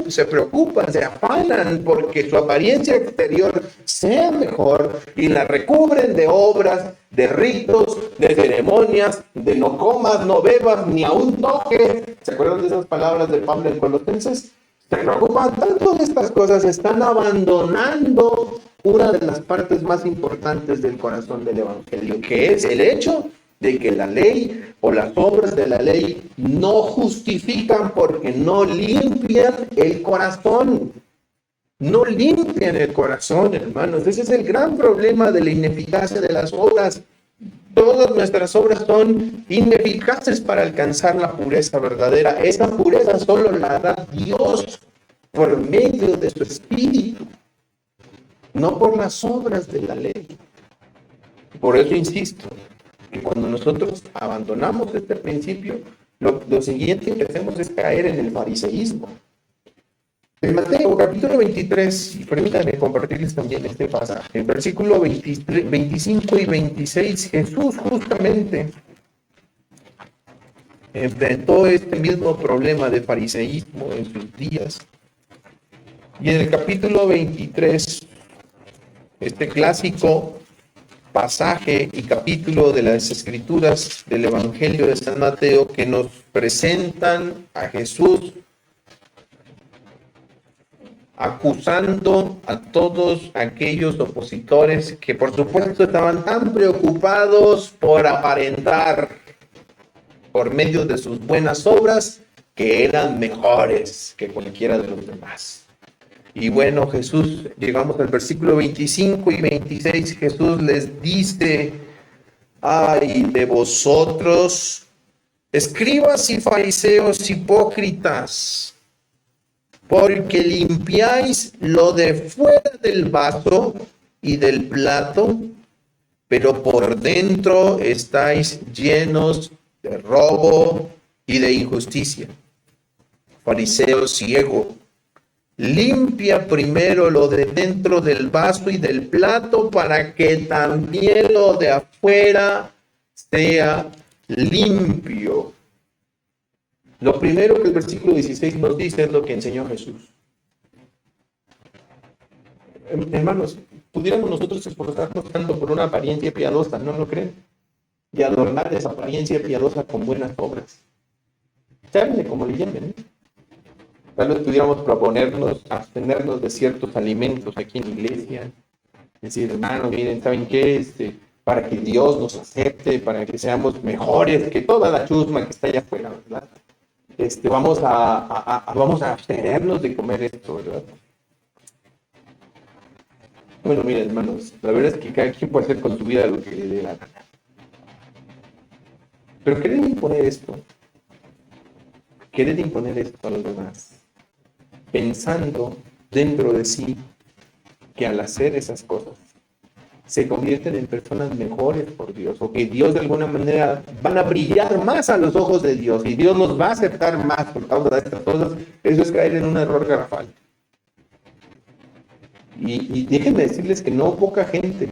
se preocupan, se afanan porque su apariencia exterior sea mejor y la recubren de obras, de ritos, de ceremonias, de no comas, no bebas, ni aún toques. ¿Se acuerdan de esas palabras de Pablo en Colosenses? Se preocupan tanto de estas cosas, están abandonando una de las partes más importantes del corazón del Evangelio, que es el hecho de que la ley o las obras de la ley no justifican porque no limpian el corazón. No limpian el corazón, hermanos. Ese es el gran problema de la ineficacia de las obras. Todas nuestras obras son ineficaces para alcanzar la pureza verdadera. Esa pureza solo la da Dios por medio de su Espíritu, no por las obras de la ley. Por eso insisto, que cuando nosotros abandonamos este principio, lo siguiente que hacemos es caer en el fariseísmo. En Mateo capítulo 23, y permítanme compartirles también este pasaje, en versículo 25 y 26, Jesús justamente enfrentó este mismo problema de fariseísmo en sus días. Y en el capítulo 23, este clásico pasaje y capítulo de las Escrituras del Evangelio de San Mateo que nos presentan a Jesús acusando a todos aquellos opositores que por supuesto estaban tan preocupados por aparentar por medio de sus buenas obras que eran mejores que cualquiera de los demás. Y bueno, Jesús, llegamos al versículo 25 y 26, Jesús les dice: ay de vosotros, escribas y fariseos hipócritas, porque limpiáis lo de fuera del vaso y del plato, pero por dentro estáis llenos de robo y de injusticia. Fariseo ciego, limpia primero lo de dentro del vaso y del plato para que también lo de afuera sea limpio. Lo primero que el versículo 16 nos dice es lo que enseñó Jesús. Hermanos, pudiéramos nosotros esforzarnos tanto por una apariencia piadosa, ¿no lo creen? Y adornar esa apariencia piadosa con buenas obras. Llámenle como le llamen, ¿eh? Tal vez pudiéramos proponernos abstenernos de ciertos alimentos aquí en la iglesia. Decir, hermanos, miren, ¿saben qué? Para que Dios nos acepte, para que seamos mejores que toda la chusma que está allá afuera, ¿verdad? Vamos a abstenernos de comer esto, ¿verdad? Bueno, miren, hermanos, la verdad es que cada quien puede hacer con su vida lo que le dé la gana. Pero querer imponer esto a los demás, pensando dentro de sí que al hacer esas cosas se convierten en personas mejores por Dios, o que Dios de alguna manera van a brillar más a los ojos de Dios y Dios nos va a aceptar más por causa de estas cosas, eso es caer en un error garrafal. Y déjenme decirles que no poca gente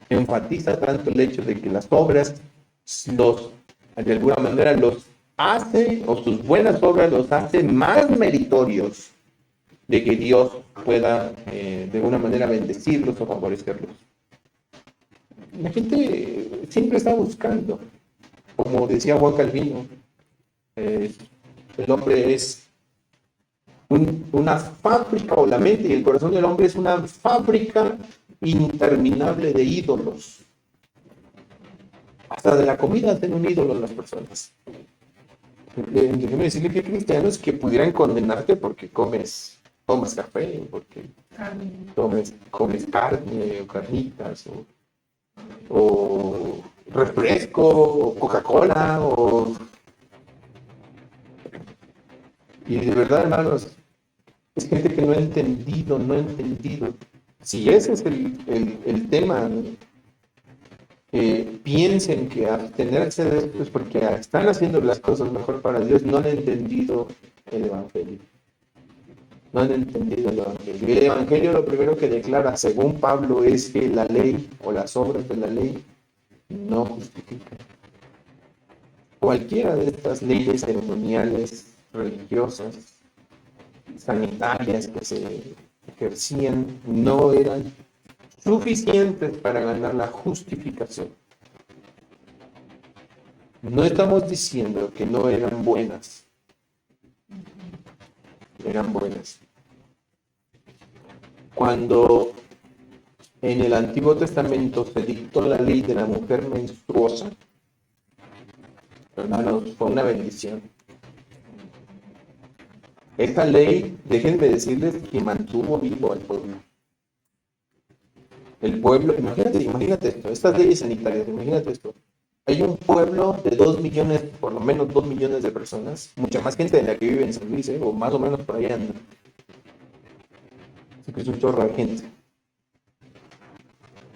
enfatiza tanto el hecho de que las obras de alguna manera los hace, o sus buenas obras los hace más meritorios de que Dios pueda de alguna manera bendecirlos o favorecerlos. La gente siempre está buscando como decía Juan Calvino, el hombre es una fábrica, o la mente y el corazón del hombre es una fábrica interminable de ídolos. Hasta de la comida hacen un ídolo las personas. Déjeme decirle que hay cristianos que pudieran condenarte porque comes café, porque comes carne o carnitas o refresco o Coca-Cola y de verdad, hermanos, es gente que no ha entendido. Si ese es el tema, piensen que abstenerse de esto es porque están haciendo las cosas mejor para Dios, no han entendido el Evangelio. No han entendido el Evangelio. El Evangelio lo primero que declara, según Pablo, es que la ley o las obras de la ley no justifican. Cualquiera de estas leyes ceremoniales, religiosas, sanitarias que se ejercían no eran suficientes para ganar la justificación. No estamos diciendo que no eran buenas. Eran buenas. Cuando en el Antiguo Testamento se dictó la ley de la mujer menstruosa, hermanos, fue una bendición. Esta ley, déjenme decirles que mantuvo vivo al pueblo. El pueblo, imagínate esto, estas leyes sanitarias, imagínate esto. Hay un pueblo de 2 millones, por lo menos 2 millones de personas, mucha más gente de la que vive en San Luis, o más o menos por allá anda. Así que es un chorro de gente.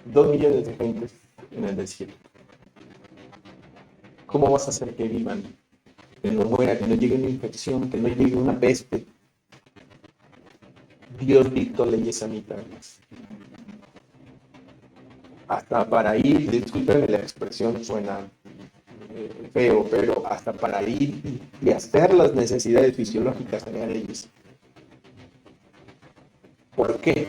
2 millones de gente en el desierto. ¿Cómo vas a hacer que vivan? Que no muera, que no llegue una infección, que no llegue una peste. Dios dictó leyes sanitarias. Hasta para ir, discúlpenme la expresión, suena feo, pero hasta para ir y hacer las necesidades fisiológicas había leyes. ¿Por qué?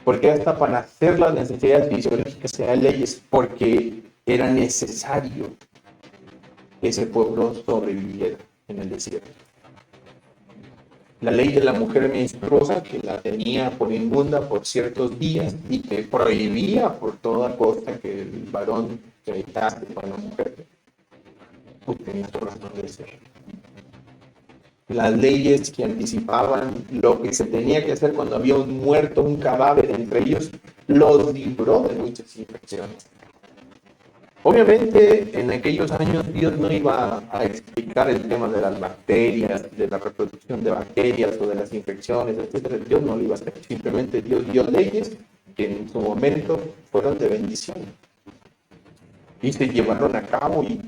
Porque hasta para hacer las necesidades fisiológicas había leyes, porque era necesario que ese pueblo sobreviviera en el desierto. La ley de la mujer menstruosa, que la tenía por inmunda por ciertos días y que prohibía por toda costa que el varón se evitase con la mujer, pues tenía su razón de ser. Las leyes que anticipaban lo que se tenía que hacer cuando había un muerto, un cadáver entre ellos, los libró de muchas infecciones. Obviamente, en aquellos años Dios no iba a explicar el tema de las bacterias, de la reproducción de bacterias o de las infecciones, etc. Dios no lo iba a hacer. Simplemente Dios dio leyes que en su momento fueron de bendición. Y se llevaron a cabo y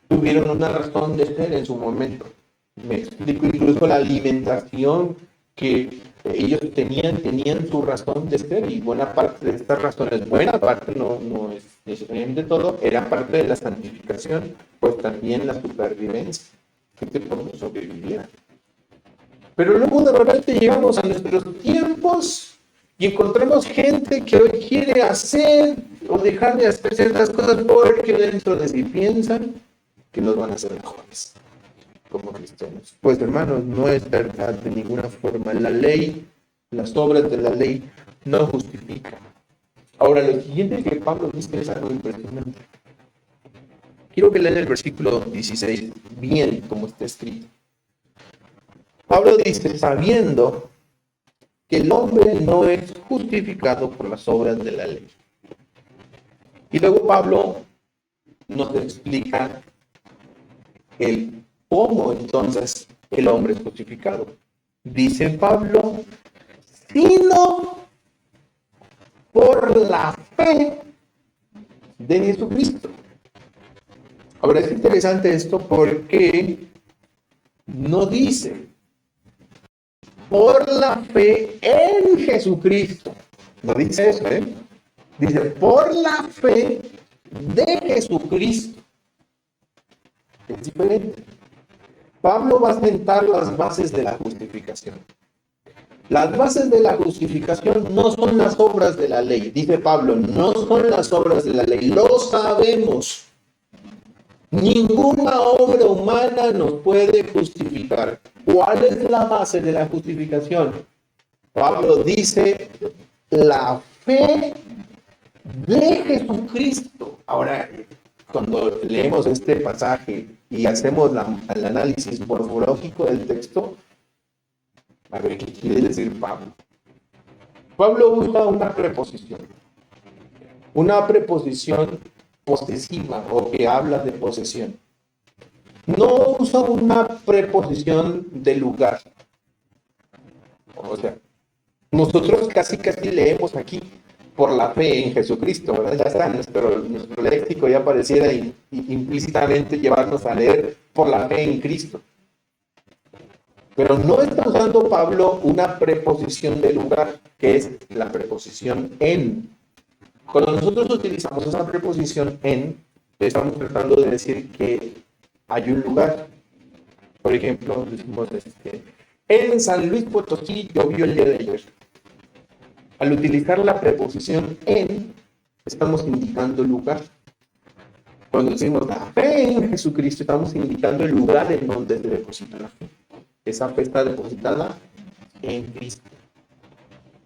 tuvieron una razón de ser en su momento. Me explico, incluso la alimentación que ellos tenían su razón de ser, y buena parte de estas razones, buena parte, no es necesariamente todo, era parte de la santificación, pues también la supervivencia, gente por no sobrevivir. Pero luego de repente llegamos a nuestros tiempos y encontramos gente que hoy quiere hacer o dejar de hacer ciertas cosas porque dentro de sí piensan que nos van a hacer mejores como cristianos. Pues hermanos, no es verdad de ninguna forma. La ley, las obras de la ley no justifican. Ahora, lo siguiente que Pablo dice es algo impresionante. Quiero que lean el versículo 16, bien como está escrito. Pablo dice, sabiendo que el hombre no es justificado por las obras de la ley. Y luego Pablo nos explica cómo entonces el hombre es justificado. Dice Pablo, sino por la fe de Jesucristo. Ahora es interesante esto porque no dice por la fe en Jesucristo. No dice eso, Dice por la fe de Jesucristo. Es diferente. Pablo va a sentar las bases de la justificación. Las bases de la justificación no son las obras de la ley. Dice Pablo, no son las obras de la ley. Lo sabemos. Ninguna obra humana nos puede justificar. ¿Cuál es la base de la justificación? Pablo dice, la fe de Jesucristo. Ahora, cuando leemos este pasaje y hacemos el análisis morfológico del texto, a ver qué quiere decir Pablo. Pablo usa una preposición posesiva o que habla de posesión. No usa una preposición de lugar. O sea, nosotros casi leemos aquí por la fe en Jesucristo, ¿verdad? Ya está, nuestro léxico ya pareciera implícitamente llevarnos a leer por la fe en Cristo. Pero no está usando Pablo una preposición de lugar, que es la preposición en. Cuando nosotros utilizamos esa preposición en, estamos tratando de decir que hay un lugar. Por ejemplo, decimos en San Luis Potosí llovió el día de ayer. Al utilizar la preposición en, estamos indicando el lugar. Cuando decimos la fe en Jesucristo, estamos indicando el lugar en donde se deposita la fe. Esa fe está depositada en Cristo.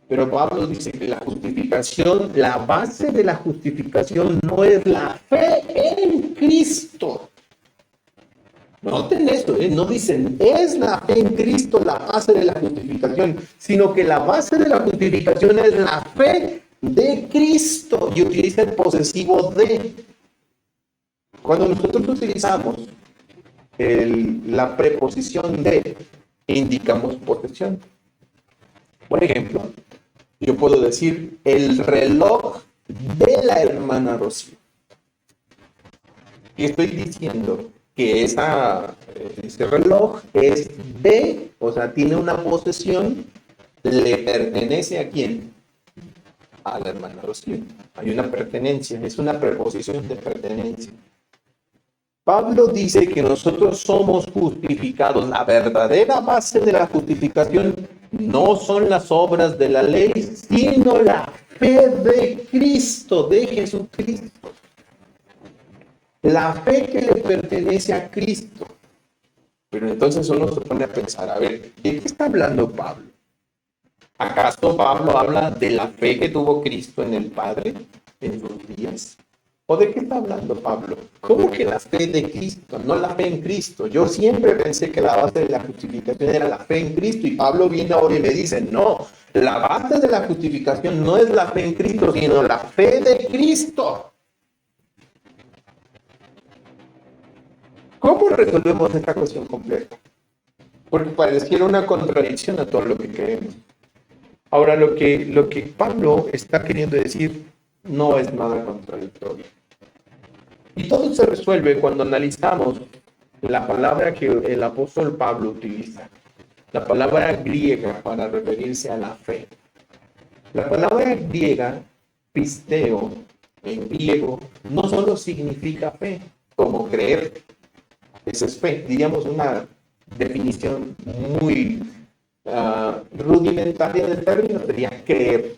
Pero Pablo dice que la justificación, la base de la justificación no es la fe en Cristo. Noten esto, no dicen, es la fe en Cristo la base de la justificación, sino que la base de la justificación es la fe de Cristo, y utiliza el posesivo de. Cuando nosotros utilizamos la preposición de, indicamos posesión. Por ejemplo, yo puedo decir el reloj de la hermana Rocío. Y estoy diciendo que ese reloj es de, o sea, tiene una posesión, le pertenece ¿a quién? A la hermana Rocío. Hay una pertenencia, es una preposición de pertenencia. Pablo dice que nosotros somos justificados. La verdadera base de la justificación no son las obras de la ley, sino la fe de Cristo, de Jesucristo. La fe que le pertenece a Cristo. Pero entonces uno se pone a pensar, a ver, ¿de qué está hablando Pablo? ¿Acaso Pablo habla de la fe que tuvo Cristo en el Padre en sus días? ¿O de qué está hablando Pablo? ¿Cómo que la fe de Cristo, no la fe en Cristo? Yo siempre pensé que la base de la justificación era la fe en Cristo, y Pablo viene ahora y me dice, no, la base de la justificación no es la fe en Cristo, sino la fe de Cristo. ¿Cómo resolvemos esta cuestión compleja? Porque pareciera una contradicción a todo lo que creemos. Ahora, lo que Pablo está queriendo decir no es nada contradictorio. Y todo se resuelve cuando analizamos la palabra que el apóstol Pablo utiliza, la palabra griega para referirse a la fe. La palabra griega, pisteo, en griego, no solo significa fe, como creer. Esa es fe, diríamos una definición muy rudimentaria del término, sería creer.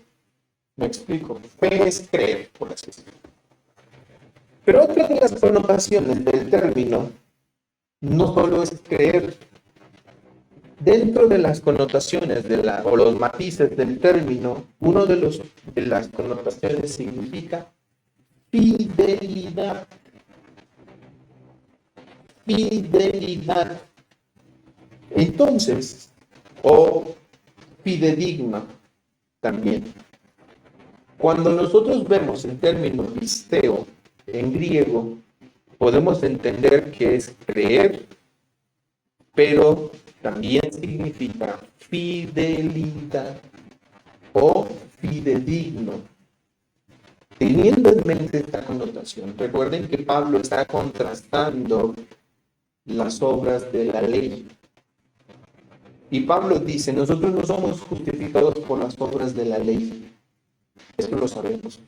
Me explico, fe es creer, por así decirlo. Pero otra de las connotaciones del término no solo es creer. Dentro de las connotaciones o los matices del término, uno de las connotaciones significa fidelidad. Fidelidad. Entonces, o fidedigno también. Cuando nosotros vemos el término pisteo en griego, podemos entender que es creer, pero también significa fidelidad o fidedigno. Teniendo en mente esta connotación, recuerden que Pablo está contrastando las obras de la ley. Y Pablo dice, nosotros no somos justificados por las obras de la ley. Eso lo sabemos.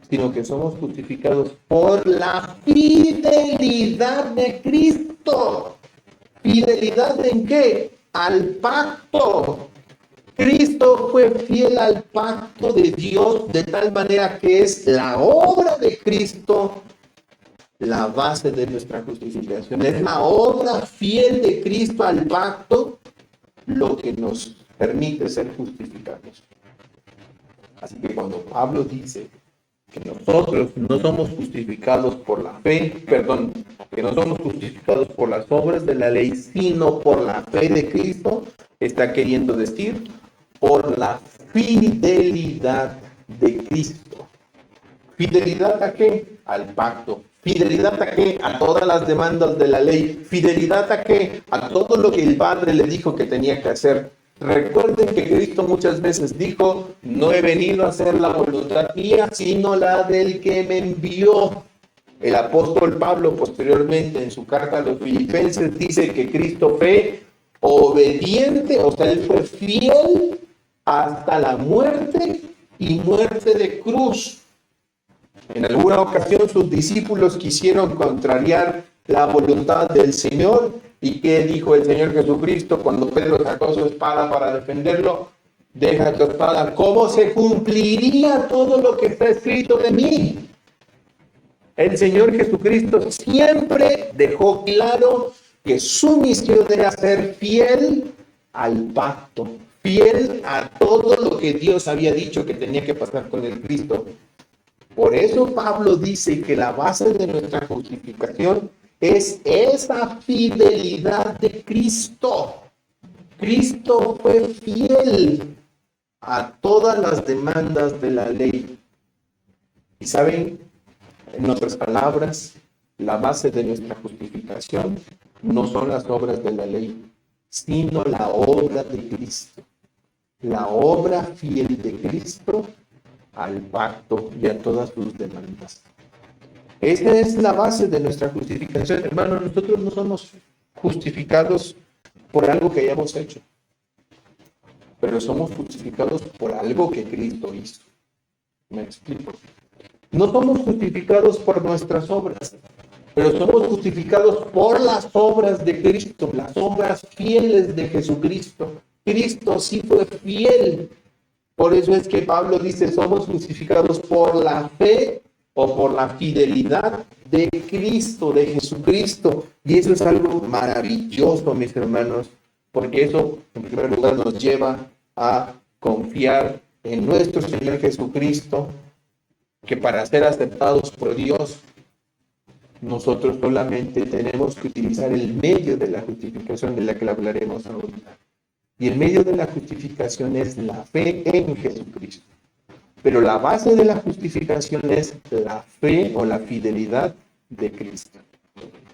Sino que somos justificados por la fidelidad de Cristo. ¿Fidelidad en qué? Al pacto. Cristo fue fiel al pacto de Dios de tal manera que es la obra de Cristo la base de nuestra justificación. Es la obra fiel de Cristo al pacto lo que nos permite ser justificados. Así que cuando Pablo dice que nosotros no somos justificados por la fe, que no somos justificados por las obras de la ley, sino por la fe de Cristo, está queriendo decir por la fidelidad de Cristo. ¿Fidelidad a qué? Al pacto. ¿Fidelidad a qué? A todas las demandas de la ley. ¿Fidelidad a qué? A todo lo que el Padre le dijo que tenía que hacer. Recuerden que Cristo muchas veces dijo, no he venido a hacer la voluntad mía, sino la del que me envió. El apóstol Pablo posteriormente en su carta a los Filipenses dice que Cristo fue obediente, o sea, él fue fiel hasta la muerte y muerte de cruz. En alguna ocasión sus discípulos quisieron contrariar la voluntad del Señor. ¿Y qué dijo el Señor Jesucristo cuando Pedro sacó su espada para defenderlo? Deja tu espada. ¿Cómo se cumpliría todo lo que está escrito de mí? El Señor Jesucristo siempre dejó claro que su misión era ser fiel al pacto, fiel a todo lo que Dios había dicho que tenía que pasar con el Cristo. Por eso Pablo dice que la base de nuestra justificación es esa fidelidad de Cristo. Cristo fue fiel a todas las demandas de la ley. Y saben, en otras palabras, la base de nuestra justificación no son las obras de la ley, sino la obra de Cristo. La obra fiel de Cristo al pacto y a todas sus demandas. Esa es la base de nuestra justificación. Hermano, nosotros no somos justificados por algo que hayamos hecho, pero somos justificados por algo que Cristo hizo. ¿Me explico? No somos justificados por nuestras obras, pero somos justificados por las obras de Cristo, las obras fieles de Jesucristo. Cristo sí fue fiel. Por eso es que Pablo dice, somos justificados por la fe o por la fidelidad de Cristo, de Jesucristo. Y eso es algo maravilloso, mis hermanos, porque eso, en primer lugar, nos lleva a confiar en nuestro Señor Jesucristo, que para ser aceptados por Dios, nosotros solamente tenemos que utilizar el medio de la justificación de la que hablaremos ahorita. Y el medio de la justificación es la fe en Jesucristo. Pero la base de la justificación es la fe o la fidelidad de Cristo.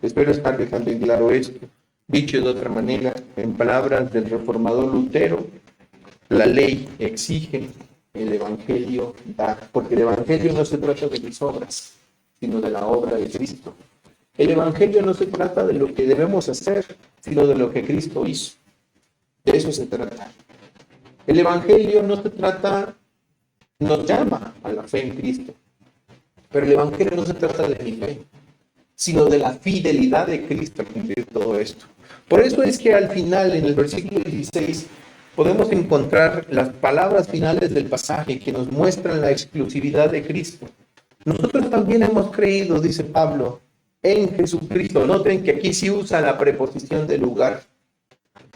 Espero estar dejando en claro esto. Dicho de otra manera, en palabras del reformador Lutero, la ley exige, el Evangelio da, porque el Evangelio no se trata de mis obras, sino de la obra de Cristo. El Evangelio no se trata de lo que debemos hacer, sino de lo que Cristo hizo. De eso se trata. El Evangelio no se trata, nos llama a la fe en Cristo, pero el Evangelio no se trata de mi fe, sino de la fidelidad de Cristo a cumplir todo esto. Por eso es que al final, en el versículo 16, podemos encontrar las palabras finales del pasaje que nos muestran la exclusividad de Cristo. Nosotros también hemos creído, dice Pablo, en Jesucristo. Noten que aquí sí usa la preposición de lugar.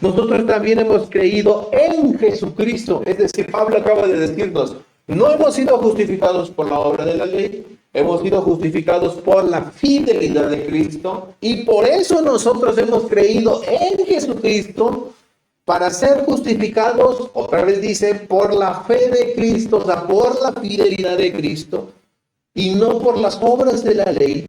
Nosotros también hemos creído en Jesucristo. Es decir, Pablo acaba de decirnos, no hemos sido justificados por la obra de la ley, hemos sido justificados por la fidelidad de Cristo, y por eso nosotros hemos creído en Jesucristo para ser justificados, otra vez dice, por la fe de Cristo, o sea, por la fidelidad de Cristo, y no por las obras de la ley,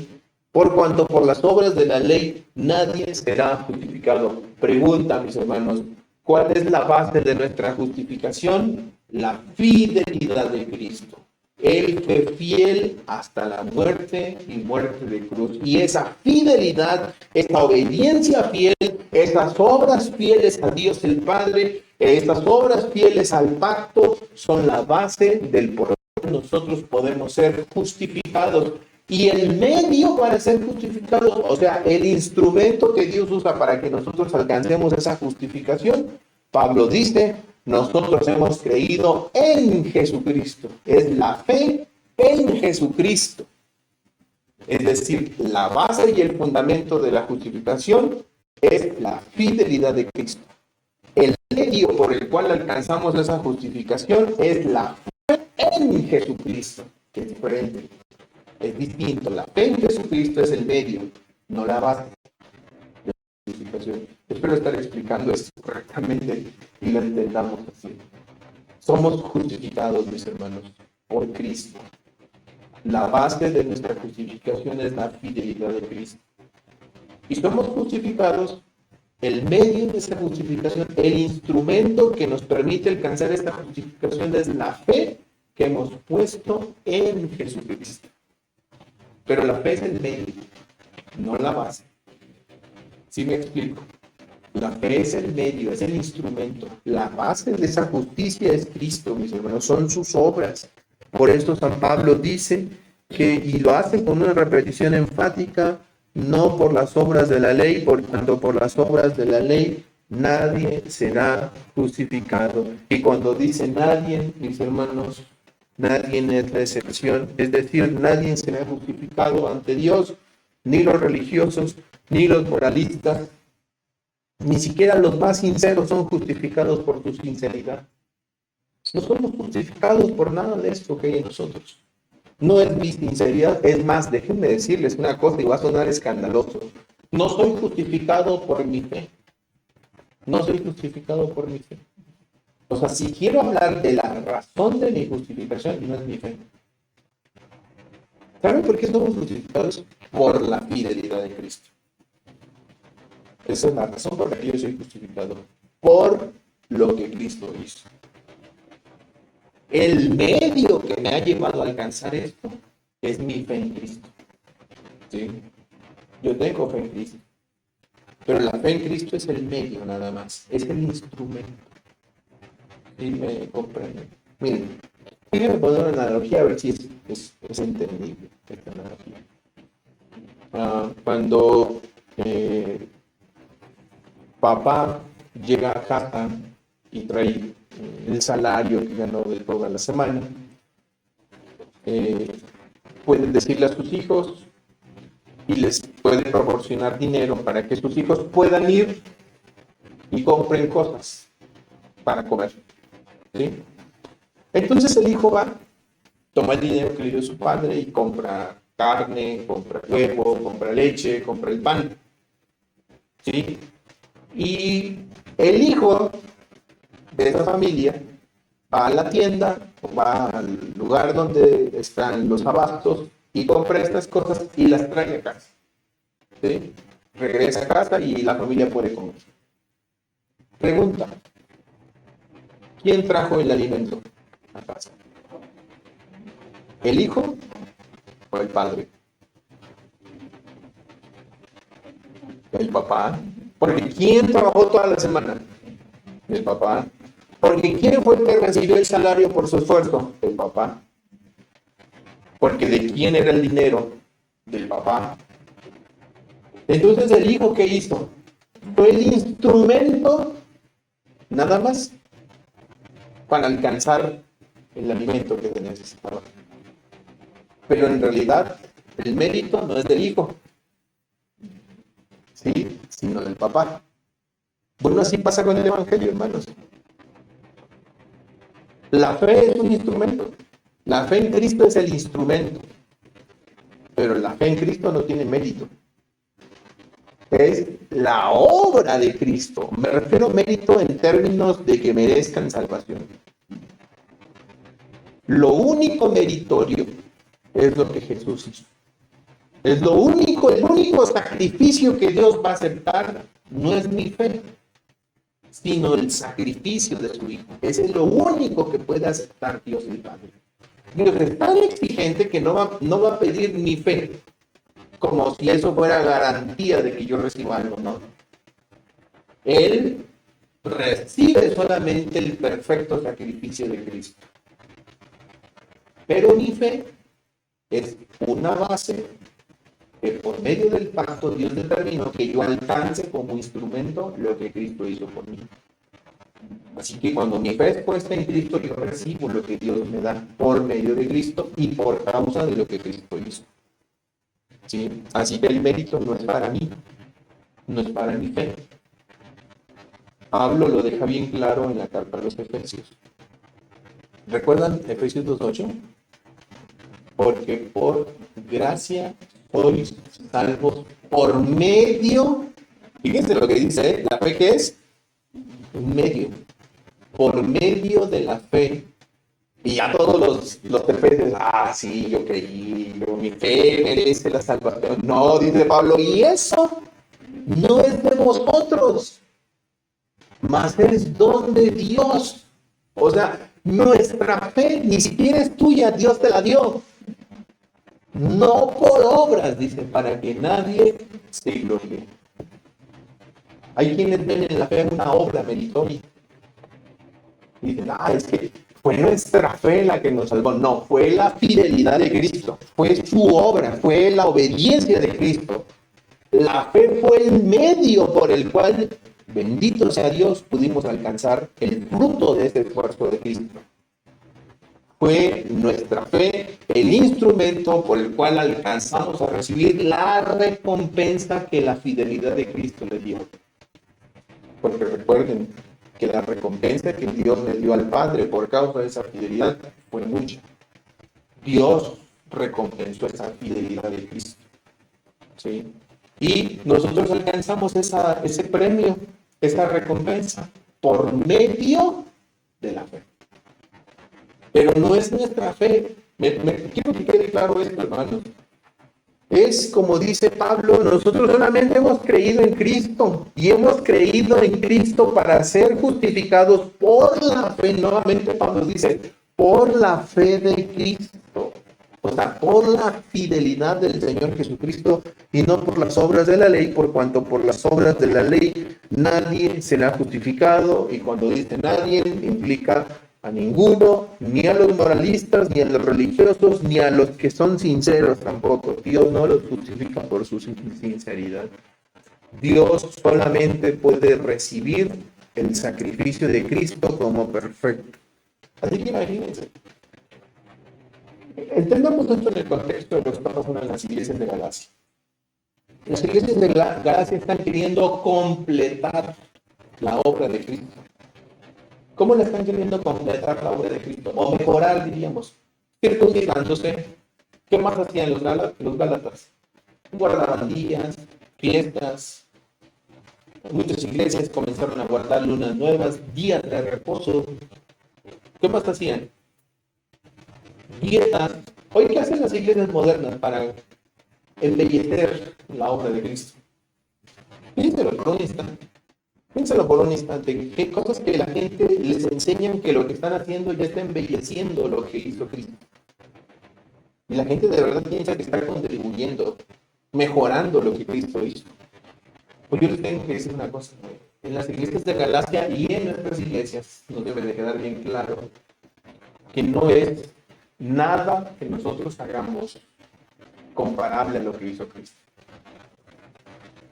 por cuanto por las obras de la ley nadie será justificado. Pregunta, mis hermanos, ¿cuál es la base de nuestra justificación? La fidelidad de Cristo. Él fue fiel hasta la muerte y muerte de cruz. Y esa fidelidad, esa obediencia fiel, esas obras fieles a Dios el Padre, estas obras fieles al pacto, son la base del por qué nosotros podemos ser justificados. Y el medio para ser justificados, o sea, el instrumento que Dios usa para que nosotros alcancemos esa justificación, Pablo dice, nosotros hemos creído en Jesucristo. Es la fe en Jesucristo. Es decir, la base y el fundamento de la justificación es la fidelidad de Cristo. El medio por el cual alcanzamos esa justificación es la fe en Jesucristo, que es diferente, es distinto. La fe en Jesucristo es el medio, no la base de la justificación. Espero estar explicando esto correctamente y lo entendamos así. Somos justificados, mis hermanos, por Cristo. La base de nuestra justificación es la fidelidad de Cristo. Y somos justificados, el medio de esa justificación, el instrumento que nos permite alcanzar esta justificación es la fe que hemos puesto en Jesucristo. Pero la fe es el medio, no la base. ¿Sí me explico? La fe es el medio, es el instrumento. La base de esa justicia es Cristo, mis hermanos, son sus obras. Por esto San Pablo dice que, y lo hace con una repetición enfática, no por las obras de la ley, por cuanto por las obras de la ley nadie será justificado. Y cuando dice nadie, mis hermanos, nadie es la excepción, es decir, nadie será justificado ante Dios, ni los religiosos, ni los moralistas, ni siquiera los más sinceros son justificados por su sinceridad. No somos justificados por nada de esto que hay en nosotros. No es mi sinceridad, es más, déjenme decirles una cosa y va a sonar escandaloso. No soy justificado por mi fe. No soy justificado por mi fe. O sea, si quiero hablar de la razón de mi justificación, no es mi fe. ¿Saben por qué somos justificados? Por la fidelidad de Cristo. Esa es la razón por la que yo soy justificado. Por lo que Cristo hizo. El medio que me ha llevado a alcanzar esto es mi fe en Cristo. ¿Sí? Yo tengo fe en Cristo. Pero la fe en Cristo es el medio nada más. Es el instrumento. ¿Sí me comprenden? Miren, déjenme poner una analogía a ver si es entendible esta analogía. Cuando papá llega a casa y trae el salario que ganó de toda la semana, pueden decirle a sus hijos y les puede proporcionar dinero para que sus hijos puedan ir y compren cosas para comer. ¿Sí? Entonces el hijo va, toma el dinero que le dio su padre y compra carne, compra huevo, compra leche, compra el pan. ¿Sí? Y el hijo de esa familia va a la tienda, va al lugar donde están los abastos y compra estas cosas y las trae a casa. ¿Sí? Regresa a casa y la familia puede comer. Pregunta: ¿quién trajo el alimento a casa? ¿El hijo o el padre? El papá. Porque ¿quién trabajó toda la semana? El papá. Porque ¿quién fue el que recibió el salario por su esfuerzo? El papá. Porque ¿de quién era el dinero? Del papá. Entonces el hijo, ¿qué hizo? Fue el instrumento nada más para alcanzar el alimento que necesitaba. Pero en realidad el mérito no es del hijo, ¿sí? Sino del papá. Bueno, así pasa con el Evangelio, hermanos. La fe es un instrumento. La fe en Cristo es el instrumento. Pero la fe en Cristo no tiene mérito. Es la obra de Cristo. Me refiero a mérito en términos de que merezcan salvación. Lo único meritorio es lo que Jesús hizo. Es lo único, el único sacrificio que Dios va a aceptar no es mi fe, sino el sacrificio de su Hijo. Ese es lo único que puede aceptar Dios el Padre. Dios es tan exigente que no va a pedir mi fe, como si eso fuera garantía de que yo reciba algo, no. Él recibe solamente el perfecto sacrificio de Cristo. Pero mi fe es una base que por medio del pacto Dios determinó que yo alcance como instrumento lo que Cristo hizo por mí. Así que cuando mi fe es puesta en Cristo, yo recibo lo que Dios me da por medio de Cristo y por causa de lo que Cristo hizo. ¿sí? Así que el mérito no es para mí, no es para mi fe. Pablo lo deja bien claro en la carta a los Efesios. ¿Recuerdan Efesios 2:8? Porque por gracia sois salvos por medio, fíjense lo que dice, ¿eh? La fe que es medio, por medio de la fe. Y ya todos los efesios, sí, yo creí, mi fe merece la salvación. No, dice Pablo, y eso no es de vosotros, mas es don de Dios. O sea, nuestra fe ni siquiera es tuya, Dios te la dio. No por obras, dice, para que nadie se gloríe. Hay quienes ven en la fe una obra meritoria. Dicen, es que fue nuestra fe la que nos salvó. No, fue la fidelidad de Cristo, fue su obra, fue la obediencia de Cristo. La fe fue el medio por el cual, bendito sea Dios, pudimos alcanzar el fruto de ese esfuerzo de Cristo. Fue nuestra fe el instrumento por el cual alcanzamos a recibir la recompensa que la fidelidad de Cristo le dio. Porque recuerden que la recompensa que Dios le dio al Padre por causa de esa fidelidad fue mucha. Dios recompensó esa fidelidad de Cristo. ¿Sí? Y nosotros alcanzamos ese premio, esa recompensa, por medio de la fe. Pero no es nuestra fe. Quiero que quede claro esto, hermanos. Es como dice Pablo, nosotros solamente hemos creído en Cristo y hemos creído en Cristo para ser justificados por la fe. Nuevamente Pablo dice, por la fe de Cristo. O sea, por la fidelidad del Señor Jesucristo y no por las obras de la ley, por cuanto por las obras de la ley nadie será justificado. Y cuando dice nadie, implica a ninguno, ni a los moralistas, ni a los religiosos, ni a los que son sinceros tampoco. Dios no los justifica por su sinceridad. Dios solamente puede recibir el sacrificio de Cristo como perfecto. Así que imagínense. Entendamos esto en el contexto de lo que está pasando en las iglesias de Galacia. Las iglesias de Galacia están queriendo completar la obra de Cristo. ¿Cómo le están queriendo completar la obra de Cristo? O mejorar, diríamos. Circuncidándose. ¿Qué más hacían los gálatas? Guardaban días, fiestas. Muchas iglesias comenzaron a guardar lunas nuevas, días de reposo. ¿Qué más hacían? Dietas. Hoy, ¿qué hacen las iglesias modernas para embellecer la obra de Cristo? Piénselo por un instante. ¿Qué cosas que la gente les enseñan que lo que están haciendo ya está embelleciendo lo que hizo Cristo? Y la gente de verdad piensa que está contribuyendo, mejorando lo que Cristo hizo. Pues yo les tengo que decir una cosa. En las iglesias de Galacia y en nuestras iglesias nos debe de quedar bien claro que no es nada que nosotros hagamos comparable a lo que hizo Cristo.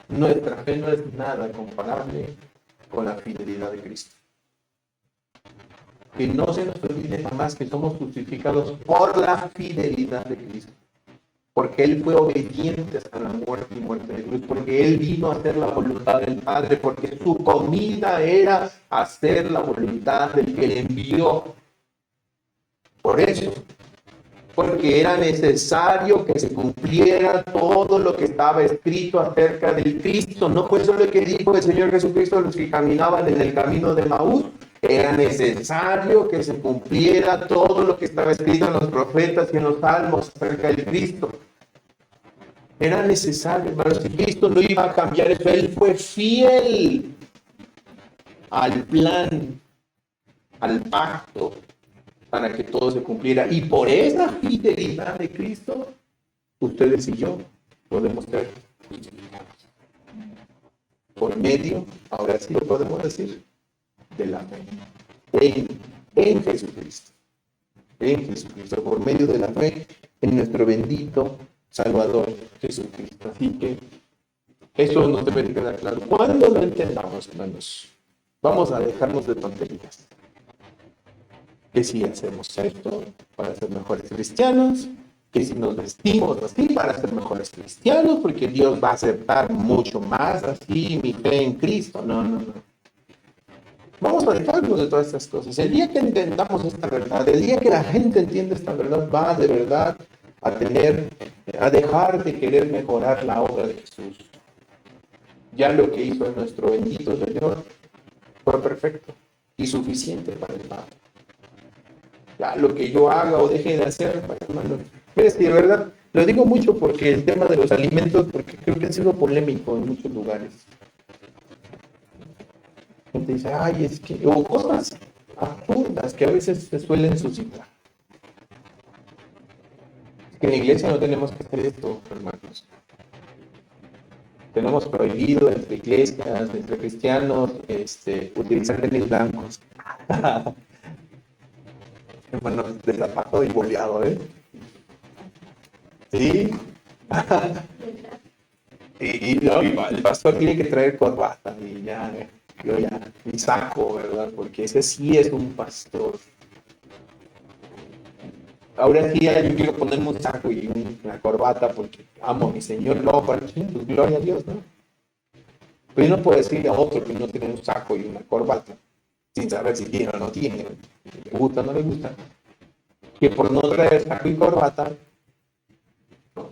Nuestra fe no es nada comparable con la fidelidad de Cristo. Que no se nos olvide jamás que somos justificados por la fidelidad de Cristo. Porque Él fue obediente hasta la muerte y muerte de cruz. Porque Él vino a hacer la voluntad del Padre. Porque su comida era hacer la voluntad del que le envió. Por eso. Porque era necesario que se cumpliera todo lo que estaba escrito acerca del Cristo. No fue solo lo que dijo el Señor Jesucristo a los que caminaban en el camino de Maús. Era necesario que se cumpliera todo lo que estaba escrito en los profetas y en los salmos acerca del Cristo. Era necesario, hermanos, que Cristo no iba a cambiar eso. Él fue fiel al plan, al pacto, para que todo se cumpliera. Y por esa fidelidad de Cristo, ustedes y yo podemos ser justificados. Por medio, ahora sí lo podemos decir, de la fe. En Jesucristo. En Jesucristo. Por medio de la fe en nuestro bendito Salvador Jesucristo. Así que eso nos debe de quedar claro. Cuando lo entendamos, hermanos, vamos a dejarnos de tonterías. Que si hacemos esto para ser mejores cristianos, que si nos vestimos así para ser mejores cristianos, porque Dios va a aceptar mucho más así mi fe en Cristo. No, no, no. Vamos a alejarnos de todas estas cosas. El día que entendamos esta verdad, el día que la gente entienda esta verdad, va de verdad a dejar de querer mejorar la obra de Jesús. Ya lo que hizo nuestro bendito Señor fue perfecto y suficiente para el Padre. Ya lo que yo haga o deje de hacer, hermano. Mira, es que de verdad, lo digo mucho porque el tema de los alimentos, porque creo que ha sido polémico en muchos lugares. Gente dice, ay, es que, o cosas absurdas que a veces se suelen suscitar. Es que en la iglesia no tenemos que hacer esto, hermanos. Tenemos prohibido entre iglesias, entre cristianos, utilizar tenis blancos. Hermano, de zapato y boleado, ¿eh? Sí. Y no, el pastor tiene que traer corbata y ya, yo ya, mi saco, ¿verdad? Porque ese sí es un pastor. Ahora sí, yo quiero ponerme un saco y una corbata porque amo a mi Señor. No, para pues, gloria a Dios, ¿no? Pero yo no puedo decirle a otro que no tiene un saco y una corbata sin saber si tiene o no tiene, le gusta o no le gusta, que por no traer saco y corbata,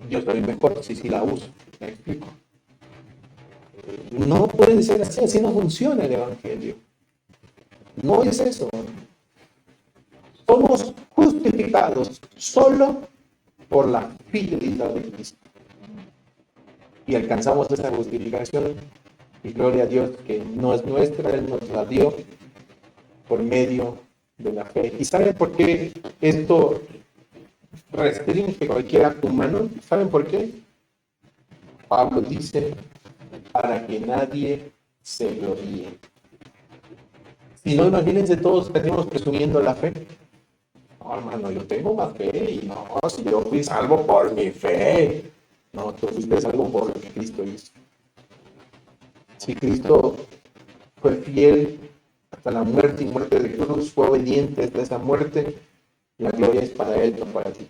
yo soy mejor si la uso. ¿Me explico? No puede ser así, así no funciona el Evangelio. No es eso. Somos justificados solo por la fidelidad de Cristo. Y alcanzamos esa justificación, y gloria a Dios que no es nuestra, Él nos la dio por medio de la fe. ¿Y saben por qué esto restringe cualquier acto humano? ¿Saben por qué? Pablo dice, para que nadie se gloríe. Si no, imagínense todos que estemos presumiendo la fe. No, hermano, yo tengo más fe y no, si yo fui salvo por mi fe. No, tú fuiste salvo por lo que Cristo hizo. Si Cristo fue fiel hasta la muerte y muerte de cruz, fue obediente hasta esa muerte, la gloria es para Él, no para ti.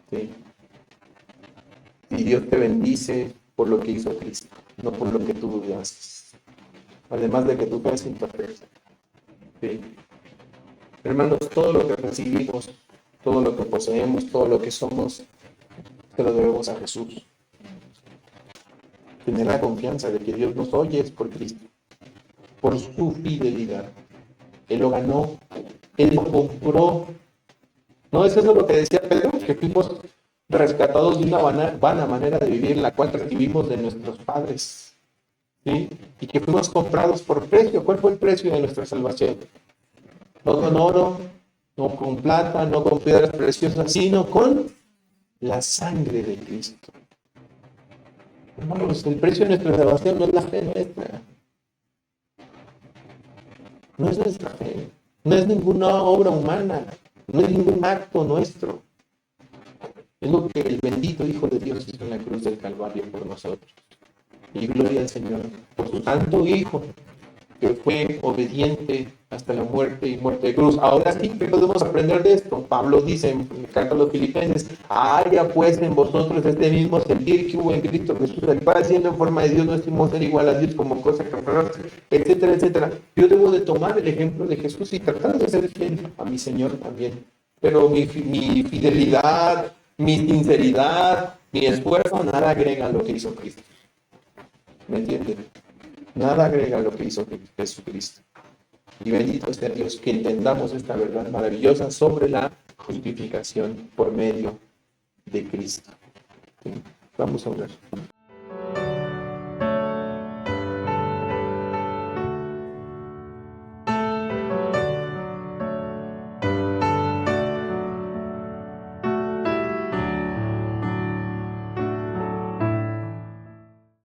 ¿Sí? Y Dios te bendice por lo que hizo Cristo, no por lo que tú haces. Además de que tu fe es imperfecta. ¿Sí? Hermanos, todo lo que recibimos, todo lo que poseemos, todo lo que somos, se lo debemos a Jesús. Tener la confianza de que Dios nos oye es por Cristo, por su fidelidad. Él lo ganó, Él lo compró. ¿No es eso lo que decía Pedro? Que fuimos rescatados de una vana manera de vivir, la cual recibimos de nuestros padres. ¿Sí? Y que fuimos comprados por precio. ¿Cuál fue el precio de nuestra salvación? No con oro, no con plata, no con piedras preciosas, sino con la sangre de Cristo. Hermanos, el precio de nuestra salvación no es la fe nuestra. No es nuestra fe. No es ninguna obra humana. No es ningún acto nuestro. Es lo que el bendito Hijo de Dios hizo en la cruz del Calvario por nosotros. Y gloria al Señor por su santo Hijo, que fue obediente hasta la muerte y muerte de cruz. Ahora sí, ¿qué podemos aprender de esto? Pablo dice en la carta a los Filipenses, haya pues en vosotros este mismo sentir que hubo en Cristo Jesús, el cual siendo en forma de Dios no estimó ser igual a Dios como cosa que aferrarse, etcétera, etcétera. Yo debo de tomar el ejemplo de Jesús y tratar de ser fiel a mi Señor también. Pero mi fidelidad, mi sinceridad, mi esfuerzo, nada agrega a lo que hizo Cristo. ¿Me entienden? Nada agrega a lo que hizo Jesucristo. Y bendito sea Dios que entendamos esta verdad maravillosa sobre la justificación por medio de Cristo. ¿Sí? Vamos a orar.